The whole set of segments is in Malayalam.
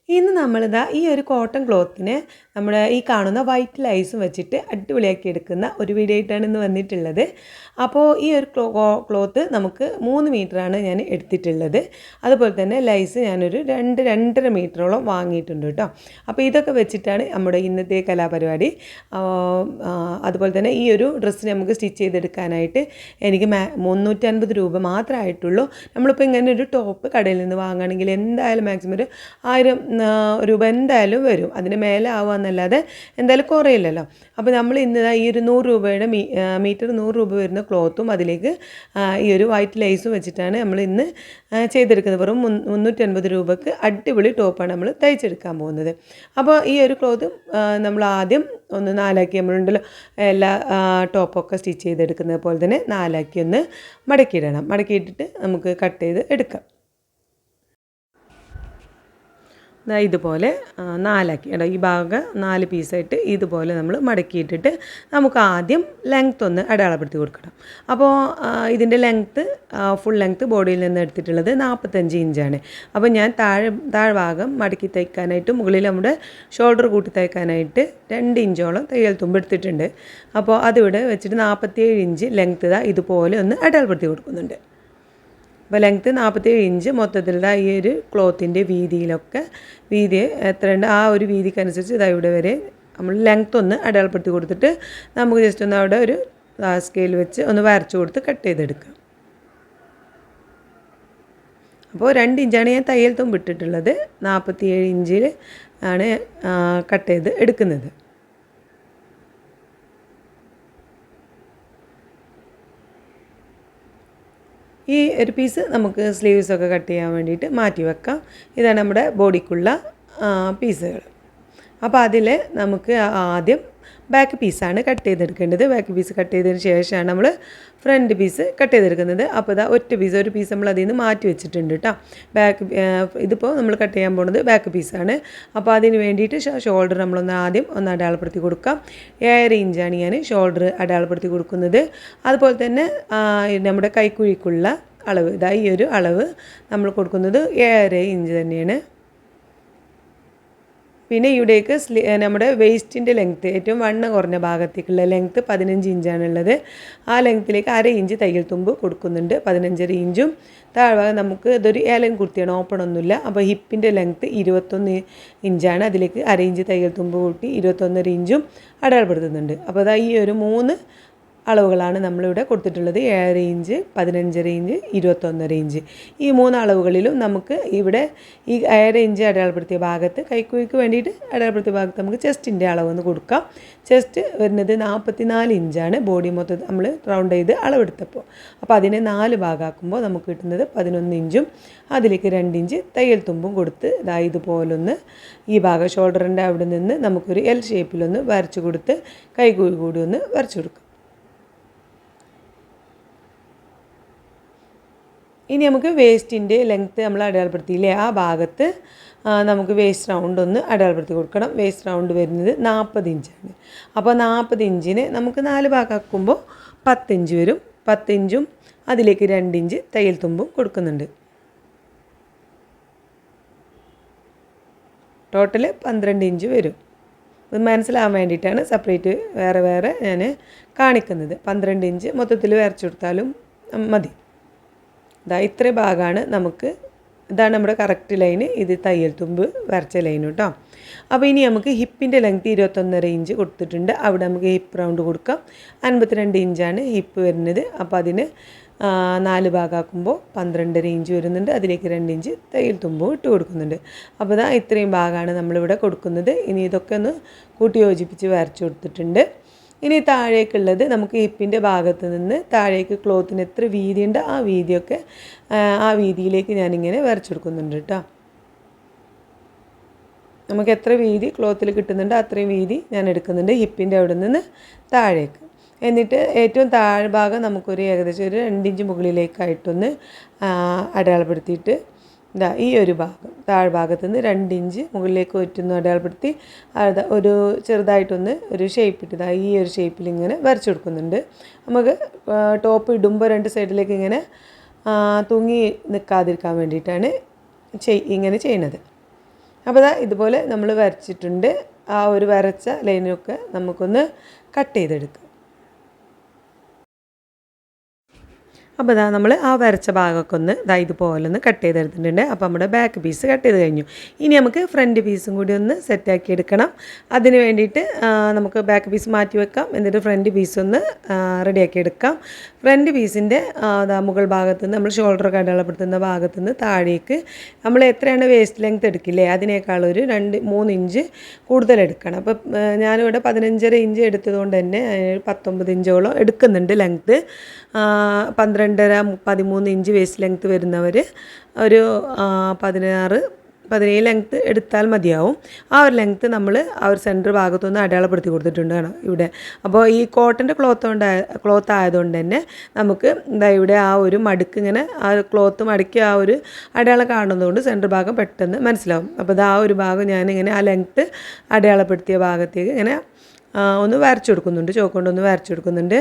ഇന്ന് നമ്മളിതാ ഈ ഒരു കോട്ടൺ ക്ലോത്തിനെ നമ്മുടെ ഈ കാണുന്ന വൈറ്റ് ലൈസും വെച്ചിട്ട് അടിപൊളിയാക്കി എടുക്കുന്ന ഒരു വീഡിയോ ആയിട്ടാണ് ഇന്ന് വന്നിട്ടുള്ളത്. അപ്പോൾ ഈ ഒരു ക്ലോത്ത് നമുക്ക് 3 മീറ്ററാണ് ഞാൻ എടുത്തിട്ടുള്ളത്. അതുപോലെ തന്നെ ലൈസ് ഞാനൊരു 2-2.5 മീറ്ററോളം വാങ്ങിയിട്ടുണ്ട് കേട്ടോ. അപ്പോൾ ഇതൊക്കെ വെച്ചിട്ടാണ് നമ്മുടെ ഇന്നത്തെ കലാപരിപാടി. അതുപോലെ തന്നെ ഈ ഒരു ഡ്രസ്സ് നമുക്ക് സ്റ്റിച്ച് ചെയ്തെടുക്കാനായിട്ട് എനിക്ക് 350 രൂപ മാത്രമേ ആയിട്ടുള്ളൂ. നമ്മളിപ്പോൾ ഇങ്ങനെ ഒരു ടോപ്പ് കടയിൽ നിന്ന് വാങ്ങുകയാണെങ്കിൽ എന്തായാലും മാക്സിമം ഒരു 1000 രൂപ എന്തായാലും വരും. അതിന് മേലെ ആവുകയെന്നല്ലാതെ എന്തായാലും കുറയില്ലല്ലോ. അപ്പോൾ നമ്മൾ ഇന്ന് ഈ ഒരു 100 രൂപയുടെ മീറ്റർ 100 രൂപ വരുന്ന ക്ലോത്തും അതിലേക്ക് ഈ ഒരു വൈറ്റ് ലേസും വെച്ചിട്ടാണ് നമ്മൾ ഇന്ന് ചെയ്തെടുക്കുന്നത്. വെറും 350 രൂപക്ക് അടിപൊളി ടോപ്പാണ് നമ്മൾ തയ്ച്ചെടുക്കാൻ പോകുന്നത്. അപ്പോൾ ഈ ഒരു ക്ലോത്ത് നമ്മൾ ആദ്യം ഒന്ന് നാലാക്കി, നമ്മളുണ്ടല്ലോ എല്ലാ ടോപ്പൊക്കെ സ്റ്റിച്ച് ചെയ്തെടുക്കുന്നത് പോലെ തന്നെ നാലാക്കി ഒന്ന് മടക്കിയിടണം. മടക്കിയിട്ടിട്ട് നമുക്ക് കട്ട് ചെയ്ത് എടുക്കാം. ഇതുപോലെ നാലാക്കി കേട്ടോ, ഈ ഭാഗം 4 പീസായിട്ട് ഇതുപോലെ നമ്മൾ മടക്കിയിട്ടിട്ട് നമുക്ക് ആദ്യം ലെങ്ത്ത് ഒന്ന് അടയാളപ്പെടുത്തി കൊടുക്കണം. അപ്പോൾ ഇതിൻ്റെ ലെങ്ത്ത് ഫുൾ ലെങ്ത്ത് ബോഡിയിൽ നിന്ന് എടുത്തിട്ടുള്ളത് 45 ഇഞ്ചാണ്. അപ്പോൾ ഞാൻ താഴ്ഭാഗം മടക്കി തയ്ക്കാനായിട്ട് മുകളിൽ നമ്മുടെ ഷോൾഡർ കൂട്ടി തയ്ക്കാനായിട്ട് 2 ഇഞ്ചോളം തയ്യൽ തുമ്പ് എടുത്തിട്ടുണ്ട്. അപ്പോൾ അതിവിടെ വെച്ചിട്ട് 47 ഇഞ്ച് ലെങ്ത്ത് ഇതുപോലെ ഒന്ന് അടയാളപ്പെടുത്തി കൊടുക്കുന്നുണ്ട്. അപ്പോൾ ലെങ്ത്ത് 47 ഇഞ്ച് മൊത്തത്തിലുള്ള ഈ ഒരു ക്ലോത്തിൻ്റെ വീതിയിലൊക്കെ വീതി എത്രയുണ്ട് ആ ഒരു വീതിക്കനുസരിച്ച് ഇവിടെ വരെ നമ്മൾ ലെങ്ത്ത് ഒന്ന് അടയാളപ്പെടുത്തി കൊടുത്തിട്ട് നമുക്ക് ജസ്റ്റ് ഒന്ന് അവിടെ ഒരു സ്കെയിൽ വെച്ച് ഒന്ന് വരച്ച് കൊടുത്ത് കട്ട് ചെയ്തെടുക്കാം. അപ്പോൾ 2 ഇഞ്ചാണ് ഞാൻ തയ്യൽ തുമ്പ് ഇട്ടിട്ടുള്ളത്. 47 ഇഞ്ചിൽ ആണ് കട്ട് ചെയ്ത് എടുക്കുന്നത്. ഈ ഒരു പീസ് നമുക്ക് സ്ലീവ്സൊക്കെ കട്ട് ചെയ്യാൻ വേണ്ടിയിട്ട് മാറ്റി വെക്കാം. ഇതാണ് നമ്മുടെ ബോഡിക്കുള്ള പീസുകൾ. അപ്പോൾ അതിൽ നമുക്ക് ആദ്യം ബാക്ക് പീസാണ് കട്ട് ചെയ്തെടുക്കേണ്ടത്. ബാക്ക് പീസ് കട്ട് ചെയ്തതിന് ശേഷമാണ് നമ്മൾ ഫ്രണ്ട് പീസ് കട്ട് ചെയ്തെടുക്കുന്നത്. അപ്പോൾ ഒരു പീസ് നമ്മൾ അതിൽ നിന്ന് മാറ്റി വെച്ചിട്ടുണ്ട് കേട്ടോ. ഇതിപ്പോൾ നമ്മൾ കട്ട് ചെയ്യാൻ പോകുന്നത് ബാക്ക് പീസാണ്. അപ്പോൾ അതിന് വേണ്ടിയിട്ട് ഷോൾഡർ നമ്മളൊന്ന് ആദ്യം ഒന്ന് അടയാളപ്പെടുത്തി കൊടുക്കാം. 7 ഇഞ്ചാണ് ഞാൻ ഷോൾഡർ അടയാളപ്പെടുത്തി കൊടുക്കുന്നത്. അതുപോലെ തന്നെ നമ്മുടെ കൈക്കുഴിക്കുള്ള അളവ് ഈ ഒരു അളവ് നമ്മൾ കൊടുക്കുന്നത് 7 ഇഞ്ച് തന്നെയാണ്. പിന്നെ ഇവിടേക്ക് നമ്മുടെ വേസ്റ്റിൻ്റെ ലെങ്ത്ത് ഏറ്റവും വണ്ണം കുറഞ്ഞ ഭാഗത്തേക്കുള്ള ലെങ്ത്ത് 15 ഇഞ്ചാണുള്ളത്. ആ ലെങ്ത്തിലേക്ക് 1/2 ഇഞ്ച് തയ്യൽ തുമ്പ് കൊടുക്കുന്നുണ്ട്. 15.5 ഇഞ്ചും താഴ്ഭാഗം നമുക്ക് ഇതൊരു ഏലൻ കുർത്തിയാണ്, ഓപ്പൺ ഒന്നുമില്ല. അപ്പോൾ ഹിപ്പിൻ്റെ ലെങ്ത്ത് 21 ഇഞ്ചാണ്. അതിലേക്ക് 1/2 ഇഞ്ച് തയ്യൽ തുമ്പ് കൂട്ടി 21.5 ഇഞ്ചും അടയാളപ്പെടുത്തുന്നുണ്ട്. അപ്പോൾ ഈ ഒരു 3 അളവുകളാണ് നമ്മളിവിടെ കൊടുത്തിട്ടുള്ളത്. 7 ഇഞ്ച്, 15.5 ഇഞ്ച്, 21.5 ഇഞ്ച്. ഈ 3 അളവുകളിലും നമുക്ക് ഇവിടെ ഈ 7 ഇഞ്ച് അടയാളപ്പെടുത്തിയ ഭാഗത്ത് കൈക്കുഴിക്ക് വേണ്ടിയിട്ട് അടയാളപ്പെടുത്തിയ ഭാഗത്ത് നമുക്ക് ചെസ്റ്റിൻ്റെ അളവൊന്ന് കൊടുക്കാം. ചെസ്റ്റ് വരുന്നത് 44 ഇഞ്ചാണ്. ബോഡി മൊത്തം നമ്മൾ റൗണ്ട് ചെയ്ത് അളവെടുത്തപ്പോൾ. അപ്പോൾ അതിനെ 4 ഭാഗമാക്കുമ്പോൾ നമുക്ക് കിട്ടുന്നത് 11 ഇഞ്ചും അതിലേക്ക് 2 ഇഞ്ച് തയ്യൽ തുമ്പും കൊടുത്ത് ഇതുപോലൊന്ന് ഈ ഭാഗം ഷോൾഡറിൻ്റെ അവിടെ നിന്ന് നമുക്കൊരു എൽ ഷേപ്പിലൊന്ന് വരച്ച് കൊടുത്ത് കൈക്കുഴി കൂടി ഒന്ന് വരച്ച് കൊടുക്കാം. ഇനി നമുക്ക് വേസ്റ്റിൻ്റെ ലെങ്ത്ത് നമ്മൾ അടയാളപ്പെടുത്തിയില്ലേ, ആ ഭാഗത്ത് നമുക്ക് വേസ്റ്റ് റൗണ്ട് ഒന്ന് അടയാളപ്പെടുത്തി കൊടുക്കണം. വേസ്റ്റ് റൗണ്ട് വരുന്നത് 40 ഇഞ്ചാണ്. അപ്പോൾ 40 ഇഞ്ചിന് നമുക്ക് 4 ഭാഗമാക്കുമ്പോൾ 10 ഇഞ്ച് വരും. 10 ഇഞ്ചും അതിലേക്ക് 2 ഇഞ്ച് തയ്യൽ തുമ്പും കൊടുക്കുന്നുണ്ട്. ടോട്ടൽ 12 ഇഞ്ച് വരും. അത് മനസ്സിലാവാൻ വേണ്ടിയിട്ടാണ് സെപ്പറേറ്റ് വേറെ ഞാൻ കാണിക്കുന്നത്. 12 ഇഞ്ച് മൊത്തത്തിൽ വരച്ചു കൊടുത്താലും മതി. ഇത്ര ഭാഗമാണ് നമുക്ക്, ഇതാണ് നമ്മുടെ കറക്റ്റ് ലൈന്. ഇത് തയ്യൽ തുമ്പ് വരച്ച ലൈൻ കേട്ടോ. അപ്പോൾ ഇനി നമുക്ക് ഹിപ്പിൻ്റെ ലെങ്ത്ത് 21.5 ഇഞ്ച് കൊടുത്തിട്ടുണ്ട്. അവിടെ നമുക്ക് ഹിപ്പ് റൗണ്ട് കൊടുക്കാം. 52 ഇഞ്ചാണ് ഹിപ്പ് വരുന്നത്. അപ്പോൾ അതിന് 4 ഭാഗമാക്കുമ്പോൾ 12.5 ഇഞ്ച് വരുന്നുണ്ട്. അതിലേക്ക് 2 ഇഞ്ച് തയ്യൽ തുമ്പും ഇട്ട് കൊടുക്കുന്നുണ്ട്. അപ്പോൾ ഇത്രയും ഭാഗമാണ് നമ്മളിവിടെ കൊടുക്കുന്നത്. ഇനി ഇതൊക്കെ ഒന്ന് കൂട്ടി യോജിപ്പിച്ച് വരച്ചു കൊടുത്തിട്ടുണ്ട്. ഇനി താഴേക്കുള്ളത് നമുക്ക് ഹിപ്പിൻ്റെ ഭാഗത്ത് നിന്ന് താഴേക്ക് ക്ലോത്തിന് എത്ര വീതിയുണ്ട് ആ വീതിയിലേക്ക് ഞാനിങ്ങനെ വരച്ചെടുക്കുന്നുണ്ട് കേട്ടോ. നമുക്ക് എത്ര വീതി ക്ലോത്തിൽ കിട്ടുന്നുണ്ട് അത്രയും വീതി ഞാൻ എടുക്കുന്നുണ്ട് ഹിപ്പിൻ്റെ അവിടെ നിന്ന് താഴേക്ക്. എന്നിട്ട് ഏറ്റവും താഴ്ഭാഗം നമുക്കൊരു ഏകദേശം ഒരു 2 ഇഞ്ച് മുകളിലേക്കായിട്ടൊന്ന് അടയാളപ്പെടുത്തിയിട്ട് ഈ ഒരു ഭാഗം താഴ്ഭാഗത്ത് നിന്ന് 2 ഇഞ്ച് മുകളിലേക്ക് ഒറ്റൊന്ന് അടയാളപ്പെടുത്തി ഒരു ചെറുതായിട്ടൊന്ന് ഒരു ഷേപ്പ് ഇട്ട് ഈ ഒരു ഷേപ്പിൽ ഇങ്ങനെ വരച്ചു കൊടുക്കുന്നുണ്ട്. നമുക്ക് ടോപ്പ് ഇടുമ്പോൾ 2 സൈഡിലേക്ക് ഇങ്ങനെ തൂങ്ങി നിൽക്കാതിരിക്കാൻ വേണ്ടിയിട്ടാണ് ഇങ്ങനെ ചെയ്യണത്. അപ്പോൾ ദാ ഇതുപോലെ നമ്മൾ വരച്ചിട്ടുണ്ട്. ആ ഒരു വരച്ച ലൈനൊക്കെ നമുക്കൊന്ന് കട്ട് ചെയ്തെടുക്കാം. അപ്പോൾ ഇതാ നമ്മൾ ആ വരച്ച ഭാഗമൊക്കെ ഒന്ന് ഇതാ ഇതുപോലെ ഒന്ന് കട്ട് ചെയ്തെടുത്തിട്ടുണ്ട്. അപ്പോൾ നമ്മുടെ ബാക്ക് പീസ് കട്ട് ചെയ്ത് കഴിഞ്ഞു. ഇനി നമുക്ക് ഫ്രണ്ട് പീസും കൂടി ഒന്ന് സെറ്റാക്കി എടുക്കണം. അതിന് വേണ്ടിയിട്ട് നമുക്ക് ബാക്ക് പീസ് മാറ്റി വെക്കാം. എന്നിട്ട് ഫ്രണ്ട് പീസ് ഒന്ന് റെഡിയാക്കി എടുക്കാം. ഫ്രണ്ട് പീസിൻ്റെ മുകൾ ഭാഗത്ത് നിന്ന് നമ്മൾ ഷോൾഡറൊക്കെ അടയാളപ്പെടുത്തുന്ന ഭാഗത്ത് നിന്ന് താഴേക്ക് നമ്മൾ എത്രയാണ് വേസ്റ്റ് ലെങ്ത് എടുക്കില്ലേ അതിനേക്കാൾ ഒരു 2-3 ഇഞ്ച് കൂടുതൽ എടുക്കണം. അപ്പോൾ ഞാനിവിടെ 15.5 ഇഞ്ച് എടുത്തതുകൊണ്ട് തന്നെ 19 ഇഞ്ചോളം എടുക്കുന്നുണ്ട് ലെങ്ത്ത്. 12.5-13 ഇഞ്ച് വേസ്റ്റ് ലെങ്ത്ത് വരുന്നവർ ഒരു 16-17 ലെങ്ത്ത് എടുത്താൽ മതിയാവും. ആ ഒരു ലെങ്ത്ത് നമ്മൾ ആ ഒരു സെൻറ്റർ ഭാഗത്തൊന്ന് അടയാളപ്പെടുത്തി കൊടുത്തിട്ടുണ്ട് ഇവിടെ. അപ്പോൾ ഈ കോട്ടൻ്റെ ക്ലോത്ത് ആയതുകൊണ്ട് തന്നെ നമുക്ക് എന്താ ഇവിടെ ആ ഒരു മടുക്ക് ഇങ്ങനെ ആ ക്ലോത്ത് മടക്കി ആ ഒരു അടയാളം കാണുന്നതുകൊണ്ട് സെൻറ്റർ ഭാഗം പെട്ടെന്ന് മനസ്സിലാവും. അപ്പോൾ ഇത് ആ ഒരു ഭാഗം ഞാനിങ്ങനെ ആ ലെങ്ത്ത് അടയാളപ്പെടുത്തിയ ഭാഗത്തേക്ക് ഇങ്ങനെ ഒന്ന് വരച്ചു കൊടുക്കുന്നുണ്ട്, ചോക്ക് കൊണ്ടൊന്ന് വരച്ചു കൊടുക്കുന്നുണ്ട്.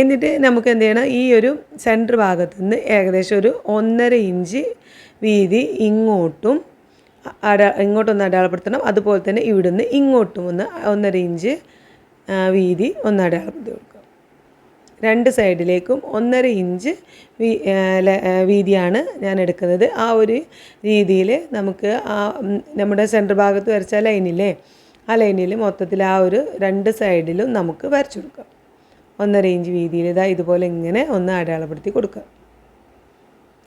എന്നിട്ട് നമുക്ക് എന്ത് ചെയ്യണം, ഈ ഒരു സെൻറ്റർ ഭാഗത്ത് നിന്ന് ഏകദേശം ഒരു 1.5 ഇഞ്ച് വീതി ഇങ്ങോട്ടൊന്ന് അടയാളപ്പെടുത്തണം. അതുപോലെ തന്നെ ഇവിടുന്ന് ഇങ്ങോട്ടും ഒന്ന് 1.5 ഇഞ്ച് വീതി ഒന്ന് അടയാളപ്പെടുത്തി കൊടുക്കുക. രണ്ട് സൈഡിലേക്കും 1.5 ഇഞ്ച് വീതിയാണ് ഞാൻ എടുക്കുന്നത്. ആ ഒരു രീതിയിൽ നമുക്ക് നമ്മുടെ സെൻറ്റർ ഭാഗത്ത് വരച്ച ലൈനില്ലേ, ആ ലൈനിൽ മൊത്തത്തിൽ ആ ഒരു രണ്ട് സൈഡിലും നമുക്ക് വരച്ചു കൊടുക്കാം. 1.5 ഇഞ്ച് വീതിയിൽ ഇതുപോലെ ഇങ്ങനെ ഒന്ന് അടയാളപ്പെടുത്തി കൊടുക്കുക.